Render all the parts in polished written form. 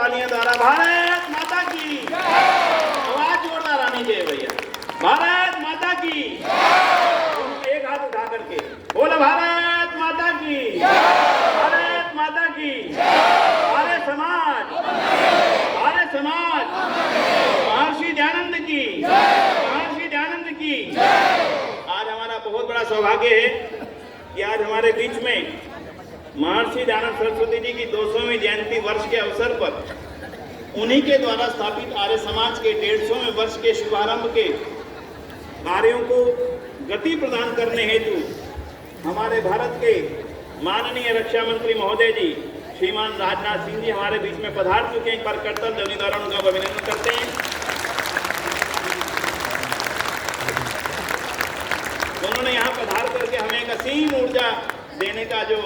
तालियां द्वारा भारत माता की आवाज जोरदार आनी चाहिए भैया। भारत माता की एक हाथ उठा करके बोला भारत माता की, भारत माता की, आर्य समाज, आर्य समाज, महर्षि दयानंद की, महर्षि दयानंद की। आज हमारा बहुत बड़ा सौभाग्य है कि आज हमारे बीच में महर्षि दयानंद सरस्वती जी की 200वीं जयंती वर्ष के अवसर पर उन्हीं के द्वारा स्थापित आर्य समाज के 150वें वर्ष के शुभारंभ के कार्यों को गति प्रदान करने हेतु हमारे भारत के माननीय रक्षा मंत्री महोदय जी श्रीमान राजनाथ सिंह जी हमारे बीच में पधार चुके हैं। एक बार करतल ध्वनि द्वारा उनका अभिनंदन करते हैं। उन्होंने यहाँ पधार करके हमें एक असीम ऊर्जा देने का जो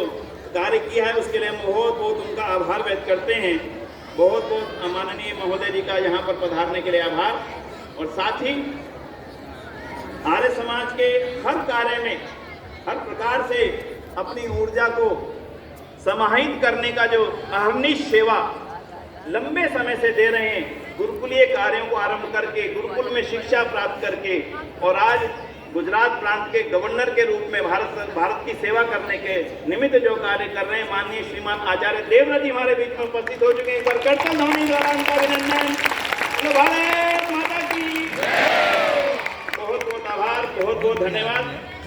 कार्य किया है उसके लिए हम बहुत बहुत उनका आभार व्यक्त करते हैं। बहुत बहुत माननीय महोदय जी का यहाँ पर पधारने के लिए आभार। और साथ ही आर्य समाज के हर कार्य में हर प्रकार से अपनी ऊर्जा को समाहित करने का जो अहर्निश सेवा लंबे समय से दे रहे हैं, गुरुकुलीय कार्यों को आरंभ करके गुरुकुल में शिक्षा प्राप्त करके और आज गुजरात प्रांत के गवर्नर के रूप में भारत की सेवा करने के निमित्त जो कार्य कर रहे हैं, माननीय श्रीमान आचार्य देवव्रत जी हमारे बीच में उपस्थित हो चुके हैं। एक बार करतल ध्वनि द्वारा उनका अभिनंदन। भारत माता की बहुत बहुत आभार, बहुत बहुत धन्यवाद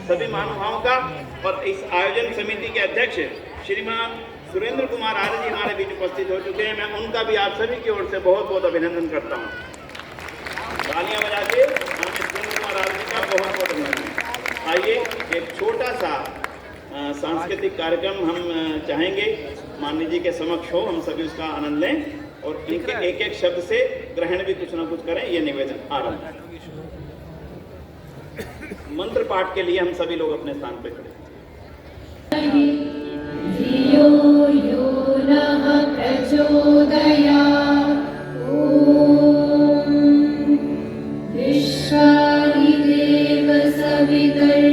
सभी महानुभावों का। और इस आयोजन समिति के अध्यक्ष श्रीमान सुरेंद्र कुमार आर्य जी हमारे बीच उपस्थित हो चुके हैं। मैं उनका भी आप सभी की ओर से बहुत बहुत अभिनंदन करता हूँ। तालियां बजा के हमें सुरेंद्र कुमार आर्य जी का बहुत बहुत अभिनंदन। आइए एक छोटा सा सांस्कृतिक कार्यक्रम हम चाहेंगे माननीय जी के समक्ष हो, हम सभी उसका आनंद लें और इनके एक एक शब्द से ग्रहण भी कुछ ना कुछ करें। ये निवेदन आरंभ। मंत्र पाठ के लिए हम सभी लोग अपने स्थान पर खड़े। धियो यो नः प्रचोदयात् विश्वादिदेव सवितर्दुरितानि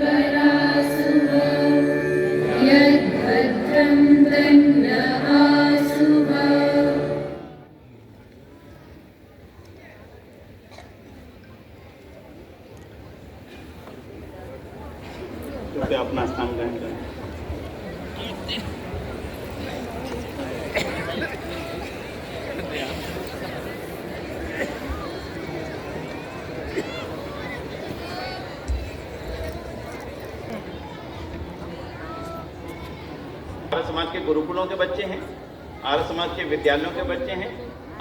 परासुव यद्भद्रं तन्नः आसुव। कृपया अपना स्थान ग्रहण करें। आर्य समाज के गुरुकुलों के बच्चे हैं, आर्य समाज के विद्यालयों के बच्चे हैं,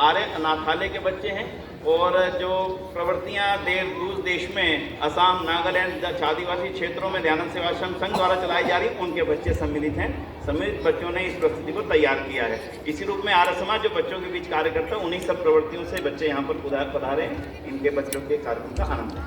आर्य अनाथालय के बच्चे हैं और जो प्रवृत्तियां दूर देश में असम, नागालैंड, आदिवासी क्षेत्रों में दयानंद सेवाश्रम संघ द्वारा चलाई जा रही उनके बच्चे सम्मिलित हैं। सम्मिलित बच्चों ने इस प्रस्तुति को तैयार किया है। इसी रूप में आर्य समाज जो बच्चों के बीच कार्य करता है उन्हीं सब प्रवृत्तियों से बच्चे यहाँ पर पधारे हैं। इनके बच्चों के कार्यक्रम का आनंद लें।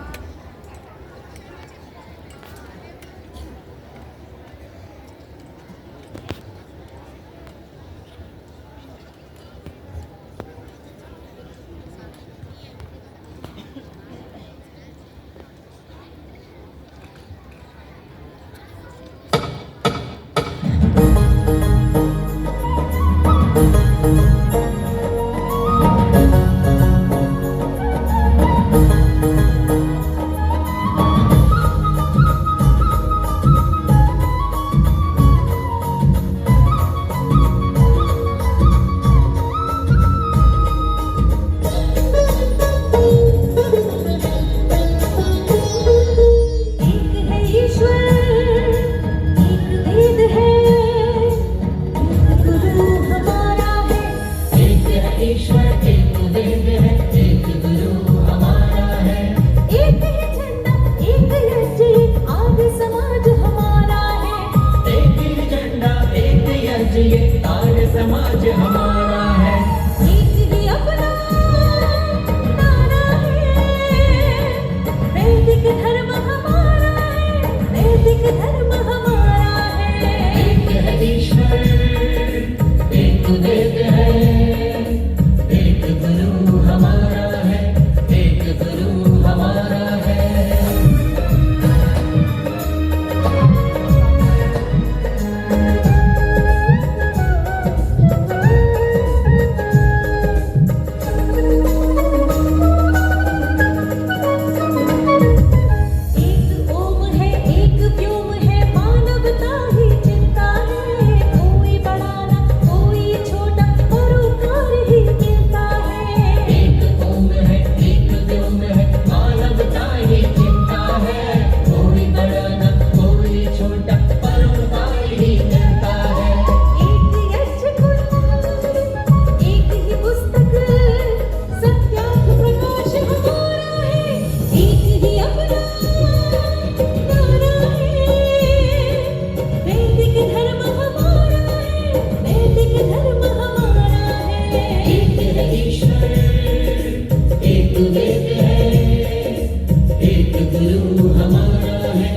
गुरु हमारा है,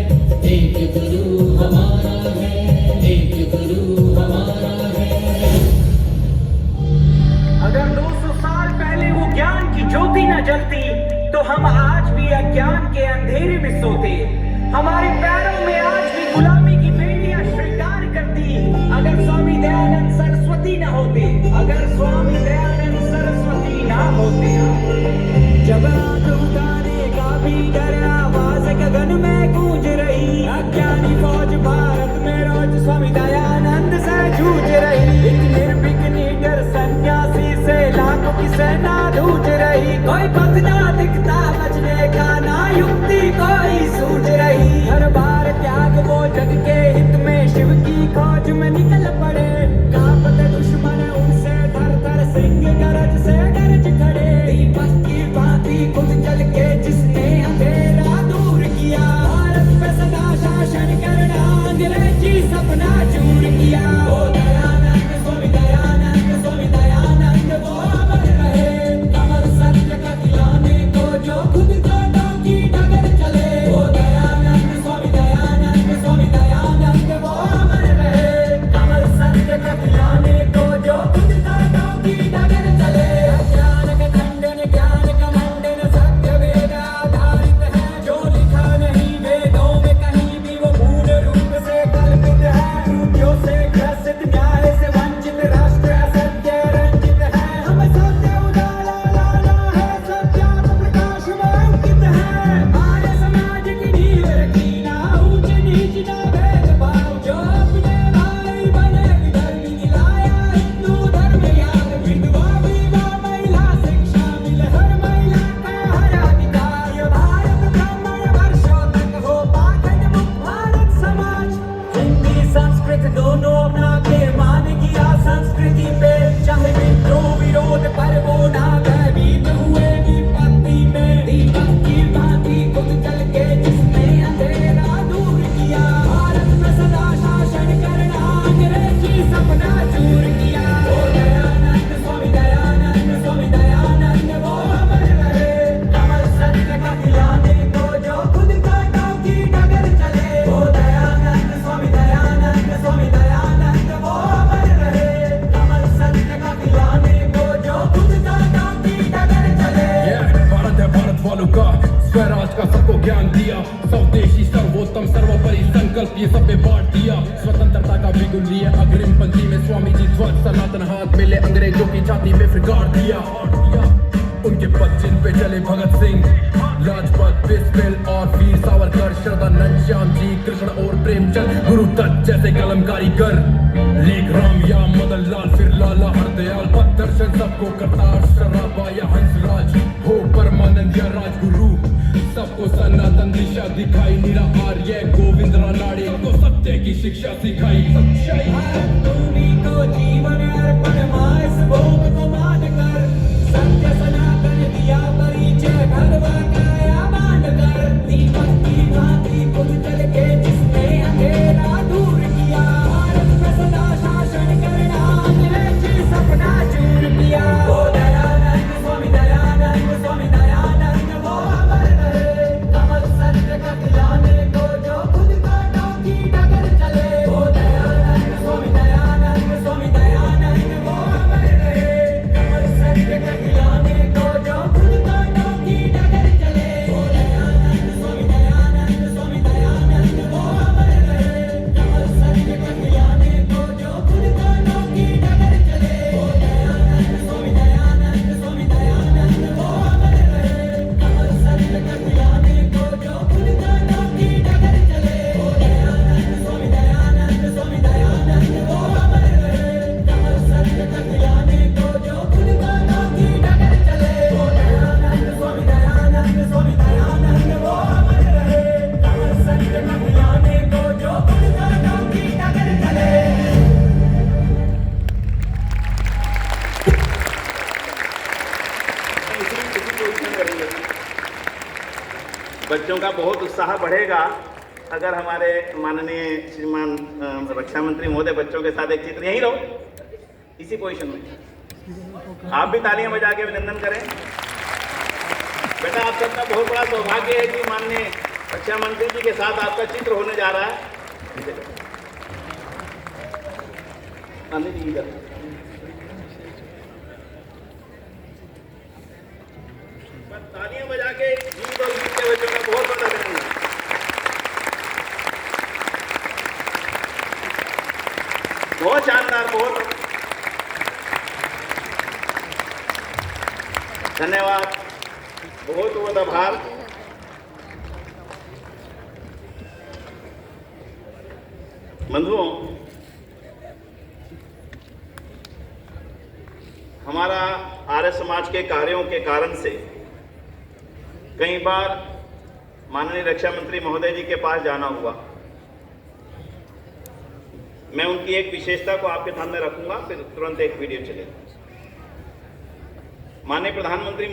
एक गुरु हमारा है, एक गुरु हमारा है। अगर 200 साल पहले वो ज्ञान की ज्योति न जलती तो हम आज भी अज्ञान के अंधेरे में सोते। हमारे पैरों में आज भी गुलामी की बेड़ियां श्रृंगार करती। अगर स्वामी दयानंद सरस्वती न होते, अगर स्वामी दयानंद सरस्वती ना होते। जब आंख उठाने का भी डर, आवाज गगन में गूंज रही। अज्ञानी फौज भारत में रोज स्वामी दयानंद से जूझ रही। एक निर्भीक निडर सन्यासी से लाखों की सेना जूझ रही। कोई पथ ना दिखता बचने का, ना युक्ति कोई सूझ रही। हर बार त्याग वो जग के हित में, शिव की खोज में निकल पड़े। कांपते दुश्मन उनसे थर थर, सिंह गरज से गरज खड़े। दीपक की भांति खुद जल के जिसने अंधेरा दूर किया। भारत पे सदा शासन करना, अंग्रेजी सपना चूर किया। ओ दयानंद स्वामी दयानंद, स्वामी दयानंद वो अमर रहे। कमर सत्य का खिलाने को जो खुद कांटों की डगर चले। ओ दयानंद स्वामी दयानंद, स्वामी दयानंद वो अमर रहे। कमर सत्य का खिलाने को जो खुद कांटों की डगर चले। ज्ञान का खंडन, ज्ञान का मंडन, सत्य वेद आधारित है। जो लिखा नहीं वेदों में कहीं भी, वो मूल रूप से कल्पित है। रूपियों से ग्रसित, न्याय से वंचित, राष्ट्र असत्य रंजित है। हमें सत्य उजाला लाना है, सत्यार्थ प्रकाश में अंकित है। आर्य समाज की नींव रखी, ना ऊंच नीच ना भेदभाव। जो अपने भाई बने विधर्मी, दिलाया हिंदू धर्म याद। विधवा विवाह महिला शिक्षा मिले, हर महिला का हर अधिकार। ये भारत ब्राह्मण वर्षों तक हो पाखंड मुक्त भारत समाज। हिंदी संस्कृत दोनों अपना के मान किया संस्कृति पे। चाहे विद्रोह विरोध पर वो ना भयभीत हुए विपत्ति में। दीपक की भांति खुद जल के जिसने अंधेरा दूर किया। भारत में सदा शासन करना, अंग्रेजी सपना चूर किया। ओ दयानंद स्वामी दयानंद, स्वामी दयानंद वो अमर रहे। कमल सत्य का खिलाने को जो खुद कांटों की डगर चले। ओ दयानंद स्वामी दयानंद, स्वामी दयानंद वो अमर रहे। कमल सत्य का खिलाने को जो खुद कांटों की डगर चले। भारत है भारत वालों का, स्वराज का सबको ज्ञान दिया। स्वदेशी सर्वोत्तम सर्वोपरि संकल्प ये सब में बांट दिया। स्वतंत्रता का बिगुल लिए अग्रिम पंक्ति में स्वामी जी ध्वज सनातन हाथ मिले। अंग्रेजों की छाती में फिरकार दिया। उनके पद जिन पे चले भगत सिंह, लाजपत, बिस्मिल और वीर सावरकर। श्रद्धानंद, श्याम जी, कृष्ण और प्रेमचंद, गुरु दत्त जैसे कलमकारी कर। लेख राम या मदन लाल, फिर लाला हरदयाल। पथ दर्शन सबको करतार, शराबा या हंसराज हो परमानंद या राजगुरु। सबको सनातन दिशा दिखाई, नीरा आर्य गोविंद रानाड़े को सत्य की शिक्षा सिखाई। भूमि को जीवन अर्पण, मां इस भोग को मान कर। सत्य सनातन दिया परिचय, भगवा काया मान कर। दीपक की भांति खुद जल के जिसने अंधेरा दूर किया। भारत में सदा शासन करना, अंग्रेजी सपना चूर किया। ओ दयानंद स्वामी दयानंद, स्वामी दयानंद वो अमर रहे। कमल सत्य का खिलाने को जो खुद कांटों की डगर चले। ओ दयानंद स्वामी दयानंद, स्वामी दयानंद वो अमर रहे। कमल सत्य का खिलाने को जो खुद कांटों की डगर चले। ओ दयानंद स्वामी दयानंद, स्वामी दयानंद वो अमर रहे। कमल सत्य का खिलाने को जो खुद कांटों की डगर चले। ओ दयानंद स्वामी दयानंद, स्वामी दयानंद वो अमर रहे। कमल सत्य का खिलाने को जो खुद कांटों की डगर चले। ओ दयानंद स्वामी दयानंद, स्वामी दयानंद वो अमर रहे। कमल सत्य का खिलाने को जो खुद कांटों की डगर चले। ओ दयानंद स्वामी दयानंद, स्वामी दयानंद वो अमर रहे। कमल सत्य का खिलाने को जो खुद कांटों की डगर चले। इसी पोजीशन करेंगे। बच्चों का बहुत उत्साह बढ़ेगा अगर हमारे माननीय श्रीमान रक्षा मंत्री महोदय बच्चों के साथ एक चित्र, यहीं रहो इसी पोजीशन में। आप भी तालियां बजा के अभिनंदन करें। बेटा आप सबका बहुत बड़ा सौभाग्य है कि माननीय रक्षा मंत्री जी के साथ आपका चित्र होने जा रहा है। आने जी इधर। तालियां बजा के जीत और जीत के बच्चों का बहुत बहुत अभिनंदन। बहुत शानदार, बहुत धन्यवाद, बहुत बहुत आभार। बंधुओं, हमारा आर्य समाज के कार्यों के कारण से कई बार माननीय रक्षा मंत्री महोदय जी के पास जाना हुआ। मैं उनकी एक विशेषता को आपके सामने रखूंगा, फिर तुरंत एक वीडियो चलेगा। माननीय प्रधानमंत्री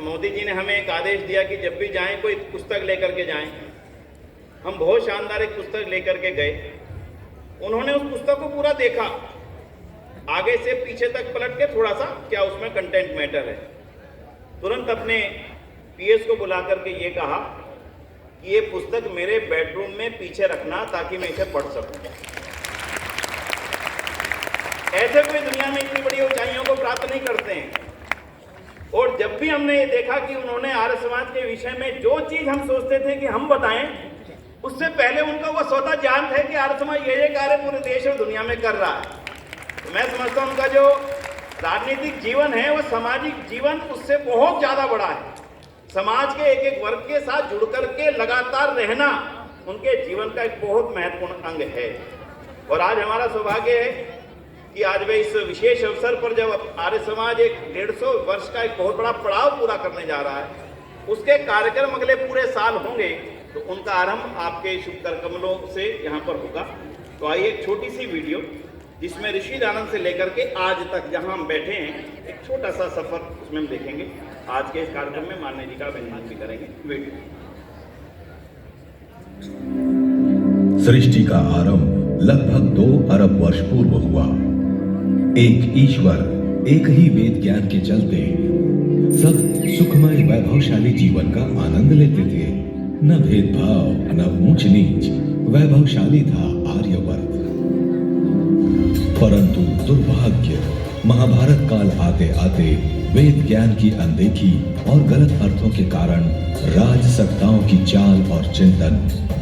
मोदी जी ने हमें एक आदेश दिया कि जब भी जाएं कोई पुस्तक लेकर के जाएं। हम बहुत शानदार एक पुस्तक लेकर के गए। उन्होंने उस पुस्तक को पूरा देखा, आगे से पीछे तक पलट के थोड़ा सा क्या उसमें कंटेंट मैटर है। तुरंत अपने पीएस को बुला करके ये कहा कि ये पुस्तक मेरे बेडरूम में पीछे रखना ताकि मैं इसे पढ़ सकूं। ऐसे कोई दुनिया में इतनी बड़ी ऊंचाइयों को प्राप्त नहीं करते हैं। और जब भी हमने ये देखा कि उन्होंने आर्य समाज के विषय में जो चीज हम सोचते थे कि हम बताएं, उससे पहले उनका वह स्वतः ज्ञान है कि आर्य समाज ये कार्य पूरे देश और दुनिया में कर रहा है। तो मैं समझता हूं उनका जो राजनीतिक जीवन है वह सामाजिक जीवन उससे बहुत ज्यादा बड़ा है। समाज के एक एक वर्ग के साथ जुड़ करके लगातार रहना उनके जीवन का एक बहुत महत्वपूर्ण अंग है। और आज हमारा सौभाग्य है कि आज वे इस विशेष अवसर पर जब आर्य समाज एक 150 वर्ष का एक बहुत बड़ा पड़ाव पूरा करने जा रहा है, उसके कार्यक्रम अगले पूरे साल होंगे, तो उनका आरंभ आपके शुभ कर कमलों से यहाँ पर होगा। तो आइए एक छोटी सी वीडियो जिसमें ऋषि दानंद से लेकर के आज तक जहाँ हम बैठे हैं एक छोटा सा सफर उसमें हम देखेंगे। आज के इस कार्यक्रम में माननीय जी का अभिनंदन भी करेंगे। वीडियो। सृष्टि का आरंभ लगभग 2 अरब वर्ष पूर्व हुआ। एक ईश्वर, एक ही वेद ज्ञान के चलते सब सुखमय वैभवशाली जीवन का आनंद लेते थे। न भेदभाव, न ऊंच नीच, वैभवशाली था आर्यवर्त। परंतु दुर्भाग्य, महाभारत काल आते आते वेद ज्ञान की अनदेखी और गलत अर्थों के कारण राजसत्ताओं की चाल और चिंतन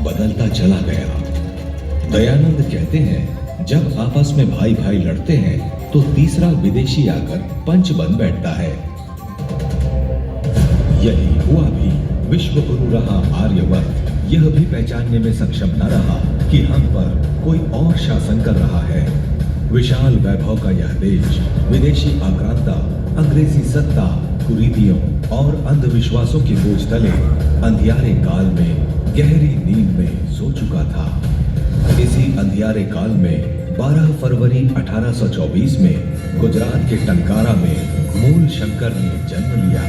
बदलता चला गया। दयानंद कहते हैं, जब आपस में भाई भाई लड़ते हैं तो तीसरा विदेशी आकर पंच बन बैठता है। यही हुआ भी। विश्व गुरु रहा आर्यवर्त यह भी पहचानने में सक्षम न रहा कि हम पर कोई और शासन कर रहा है। विशाल वैभव का यह देश विदेशी आक्रांता, अंग्रेजी सत्ता, कुरीतियों और अंधविश्वासों के बोझ तले अंधियारे काल में गहरी नींद में सो चुका था। इसी अंधियारे काल में 12 फरवरी 1824 में गुजरात के टंकारा में मूल शंकर ने जन्म लिया।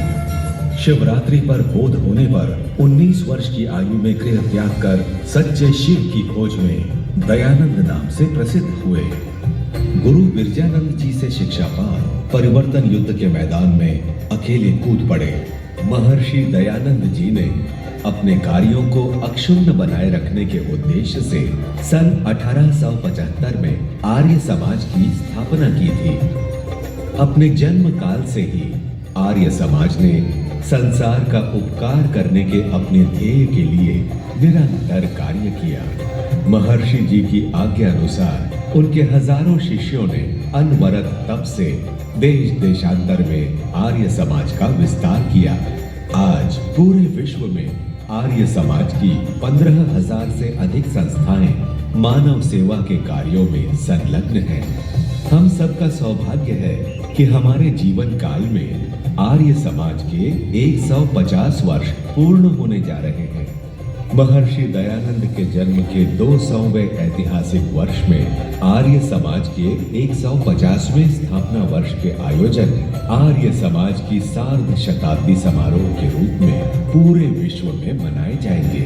शिवरात्रि पर बोध होने पर 19 वर्ष की आयु में गृह त्याग कर सच्चे शिव की खोज में दयानंद नाम से प्रसिद्ध हुए। गुरु बिरजानंद जी से शिक्षा पा परिवर्तन युद्ध के मैदान में अकेले कूद पड़े। महर्षि दयानंद जी ने अपने कार्यों को अक्षुण्ण बनाए रखने के उद्देश्य से सन 1875 में आर्य समाज की स्थापना की थी। अपने जन्म काल से ही आर्य समाज ने संसार का उपकार करने के अपने ध्येय के लिए निरंतर कार्य किया। महर्षि जी की आज्ञा अनुसार उनके हजारों शिष्यों ने अनवरत तप से देश देशांतर में आर्य समाज का विस्तार किया। आज पूरे विश्व में आर्य समाज की 15,000 से अधिक संस्थाएं मानव सेवा के कार्यों में संलग्न हैं। हम सबका सौभाग्य है कि हमारे जीवन काल में आर्य समाज के 150 वर्ष पूर्ण होने जा रहे हैं। महर्षि दयानंद के जन्म के 200वें ऐतिहासिक वर्ष में आर्य समाज के 150वें स्थापना वर्ष के आयोजन आर्य समाज की सार्ध शताब्दी समारोह के रूप में पूरे विश्व में मनाए जाएंगे।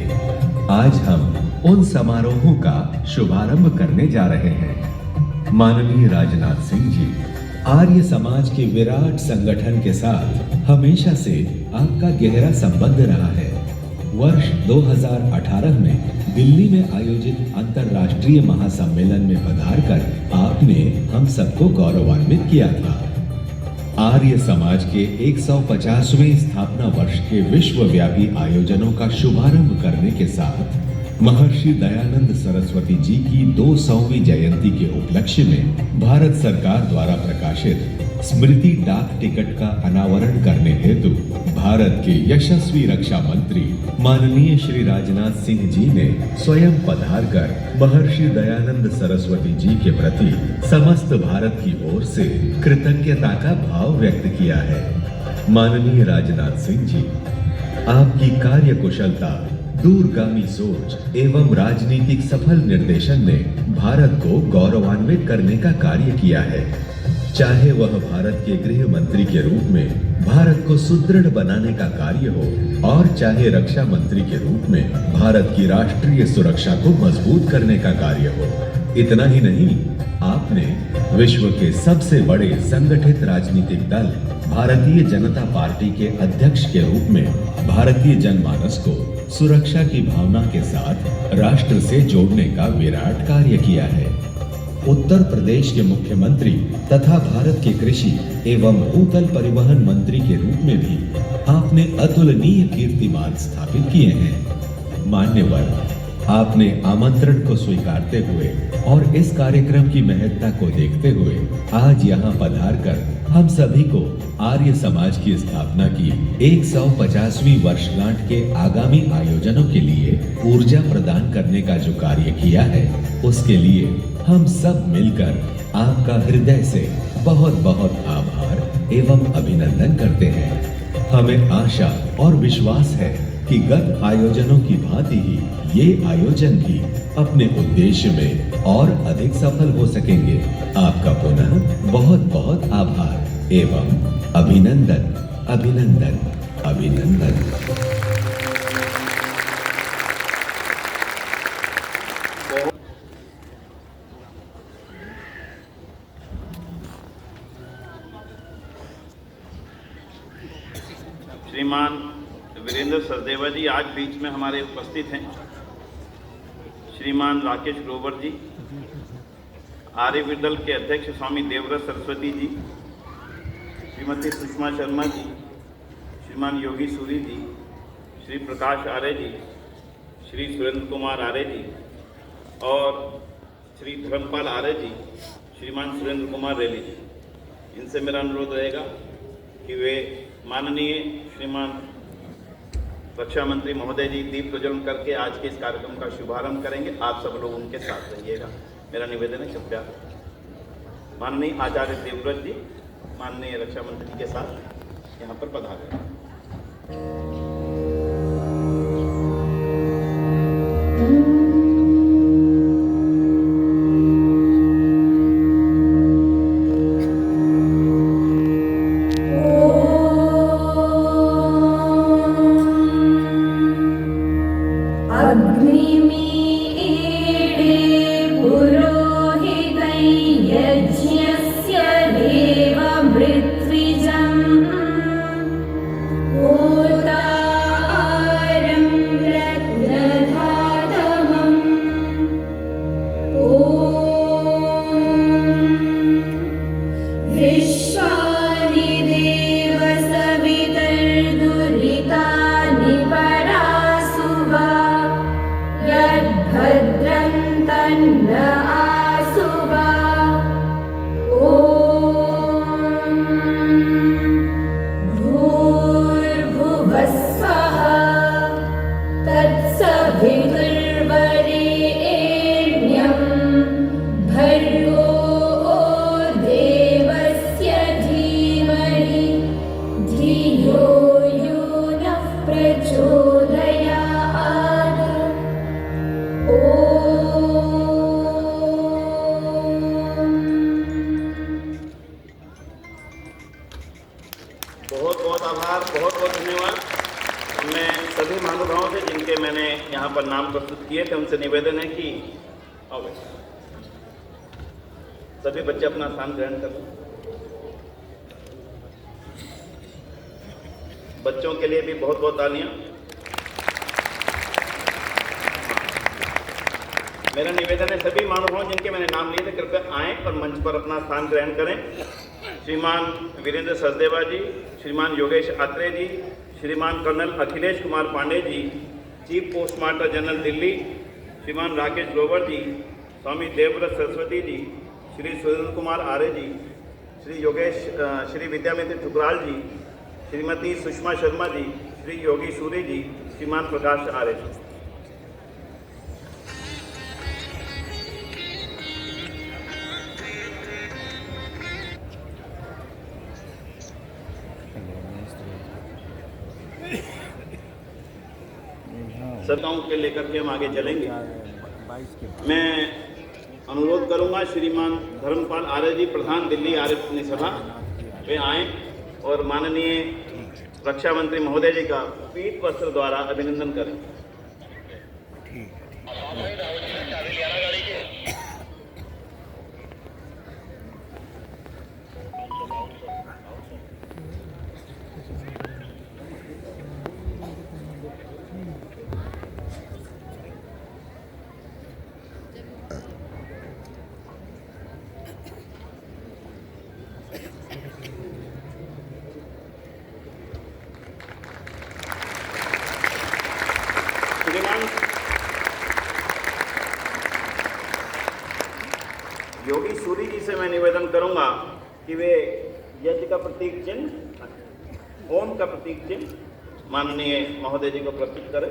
आज हम उन समारोहों का शुभारंभ करने जा रहे हैं। माननीय राजनाथ सिंह जी आर्य समाज के विराट संगठन के साथ हमेशा से आपका गहरा संबंध रहा है। वर्ष 2018 में दिल्ली में आयोजित अंतर्राष्ट्रीय महासम्मेलन में पधारकर आपने हम सबको गौरवान्वित किया था। आर्य समाज के 150वें स्थापना वर्ष के विश्वव्यापी आयोजनों का शुभारंभ करने के साथ महर्षि दयानंद सरस्वती जी की 200वीं जयंती के उपलक्ष्य में भारत सरकार द्वारा प्रकाशित स्मृति डाक टिकट का अनावरण करने हेतु भारत के यशस्वी रक्षा मंत्री माननीय श्री राजनाथ सिंह जी ने स्वयं पधारकर महर्षि दयानंद सरस्वती जी के प्रति समस्त भारत की ओर से कृतज्ञता का भाव व्यक्त किया है। माननीय राजनाथ सिंह जी, आपकी कार्य कुशलता, दूरगामी सोच एवं राजनीतिक सफल निर्देशन ने भारत को गौरवान्वित करने का कार्य किया है। चाहे वह भारत के गृह मंत्री के रूप में भारत को सुदृढ़ बनाने का कार्य हो और चाहे रक्षा मंत्री के रूप में भारत की राष्ट्रीय सुरक्षा को मजबूत करने का कार्य हो। इतना ही नहीं, आपने विश्व के सबसे बड़े संगठित राजनीतिक दल भारतीय जनता पार्टी के अध्यक्ष के रूप में भारतीय जनमानस को सुरक्षा की भावना के साथ राष्ट्र से जोड़ने का विराट कार्य किया है। उत्तर प्रदेश के मुख्यमंत्री तथा भारत के कृषि एवं भूतल परिवहन मंत्री के रूप में भी आपने अतुलनीय कीर्तिमान स्थापित किए हैं। मान्यवर, आपने आमंत्रण को स्वीकारते हुए और इस कार्यक्रम की महत्ता को देखते हुए आज यहाँ पधारकर हम सभी को आर्य समाज की स्थापना की 150वीं वर्षगांठ के आगामी आयोजनों के लिए ऊर्जा प्रदान करने का जो कार्य किया है, उसके लिए हम सब मिलकर आपका हृदय से बहुत बहुत आभार एवं अभिनंदन करते हैं। हमें आशा और विश्वास है कि गत आयोजनों की भांति ही ये आयोजन भी अपने उद्देश्य में और अधिक सफल हो सकेंगे। आपका पुनः बहुत बहुत आभार एवं अभिनंदन अभिनंदन अभिनंदन। श्रीमान वीरेंद्र सरदेवा जी आज बीच में हमारे उपस्थित हैं। श्रीमान राकेश ग्रोवर जी, आर्यविद्दल के अध्यक्ष स्वामी देवव्रत सरस्वती जी, श्रीमती सुषमा शर्मा जी, श्रीमान योगी सूरी जी, श्री प्रकाश आर्य जी, श्री सुरेंद्र कुमार आर्य जी और श्री धर्मपाल आर्य जी, श्रीमान सुरेंद्र कुमार रेली जी। इनसे मेरा अनुरोध रहेगा कि वे माननीय श्रीमान रक्षा मंत्री महोदय जी दीप प्रज्वलन करके आज के इस कार्यक्रम का शुभारंभ करेंगे। आप सब लोग उनके साथ रहिएगा, मेरा निवेदन है। कृपया माननीय आचार्य देवव्रत जी माननीय रक्षा मंत्री के साथ यहाँ पर पधारें। उनसे निवेदन है कि सभी बच्चे अपना स्थान ग्रहण करें। बच्चों के लिए भी बहुत बहुत तालियां। मेरा निवेदन है सभी महानुभाव जिनके मैंने नाम लिए थे कृपया आएं और मंच पर अपना स्थान ग्रहण करें। श्रीमान वीरेंद्र सचदेवा जी, श्रीमान Yogesh Atreya ji, Shriman colonel Akhilesh Kumar Pandey ji, chief postmaster general Delhi, Shriman Rakesh Grover जी, स्वामी देवव्रत सरस्वती जी, श्री सुरेंद्र कुमार आर्य जी, श्री विद्यामित्र ठुकराल जी, श्रीमती सुषमा शर्मा जी, श्री योगी सूरी जी, श्रीमान प्रकाश आर्य जी। सरकारों के लेकर के हम आगे चलेंगे। मैं अनुरोध करूंगा श्रीमान धर्मपाल आर्य जी, प्रधान दिल्ली आर्य सभा, वे आए और माननीय रक्षा मंत्री महोदय जी का पीठ वस्त्र द्वारा अभिनंदन करें। श्रीमान योगी सूरी जी से मैं निवेदन करूंगा कि वे यज्ञ का प्रतीक चिन्ह, ओम का प्रतीक चिन्ह माननीय महोदय जी को प्रस्तुत करें।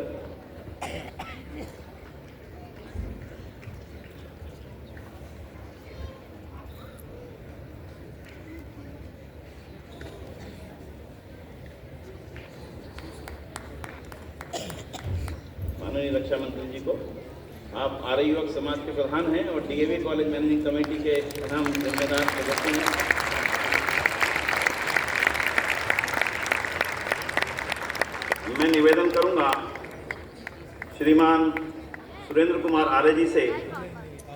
माननीय रक्षा मंत्री जी को, आप आर्य युवक समाज के प्रधान हैं और डीएवी कॉलेज मैनेजिंग कमेटी के प्रधान जिम्मेदार सदस्य हैं। मैं निवेदन करूंगा श्रीमान सुरेंद्र कुमार आर्य जी से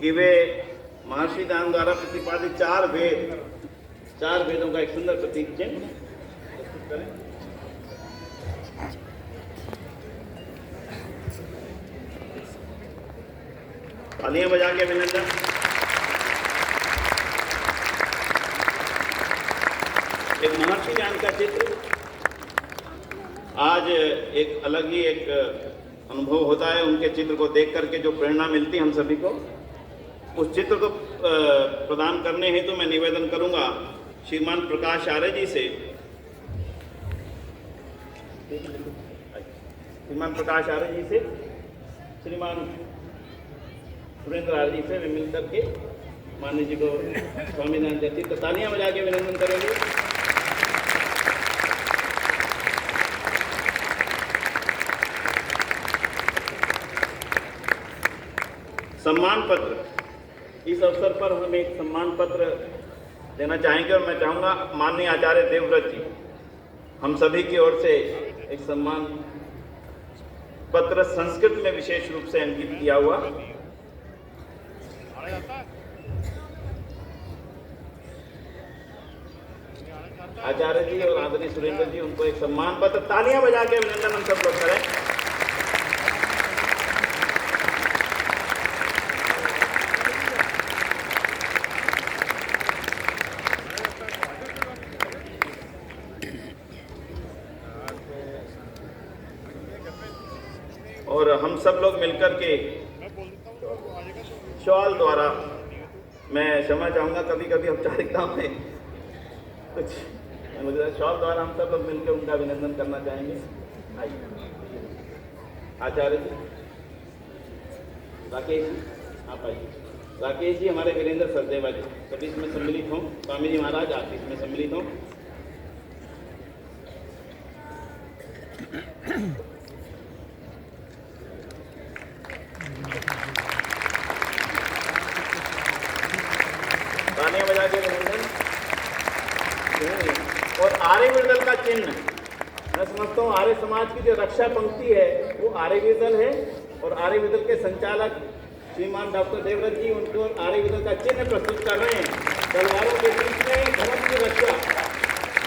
कि वे महर्षि दान द्वारा प्रतिपादित चार वेदों का एक सुंदर प्रतीक चिन्ह प्रस्तुत करें। तालियां बजा के अभिनंदन। एक महर्षि ज्ञान का चित्र आज एक अलग ही एक अनुभव होता है। उनके चित्र को देख करके जो प्रेरणा मिलती है हम सभी को, उस चित्र को प्रदान करने हेतु तो मैं निवेदन करूंगा श्रीमान प्रकाश आर्य जी से। श्रीमान प्रकाश आर्य जी से श्रीमान सुरेंद्र आर्य जी से वे मिलकर के माननीय जी को स्वामीनारायण देती तो तालियां बजा के अभिनंदन करेंगे। सम्मान पत्र, इस अवसर पर हम एक सम्मान पत्र देना चाहेंगे और मैं चाहूंगा माननीय आचार्य देवव्रत जी हम सभी की ओर से एक सम्मान पत्र संस्कृत में विशेष रूप से अंकित किया हुआ आचार्य जी और आदरणीय सुरेंद्र जी, उनको एक सम्मान पत्र, तालियां बजा के अभिनंदन हम सब लोग करें। और हम सब लोग मिलकर के शॉल द्वारा, मैं क्षमा चाहूंगा कभी कभी औपचारिकता में कुछ मुझे शॉल द्वारा हम सब लोग मिलकर उनका अभिनंदन करना चाहेंगे। आइए आचार्य जी, राकेश जी आप आइए। राकेश जी हमारे वीरेंद्र सचदेवा जी सभी इसमें सम्मिलित हों। स्वामी जी महाराज आप इसमें सम्मिलित हों। तालियां बजा के अभिनंदन। और आर्यवीर का चिन्ह, मैं समझता हूँ आर्य समाज की जो रक्षा पंक्ति है वो आर्यवीर है और आर्यवीर के संचालक श्रीमान डॉक्टर देवव्रत जी उनको आर्यवीर का चिन्ह प्रस्तुत कर रहे हैं। तलवारों के बीच में धर्म की रक्षा,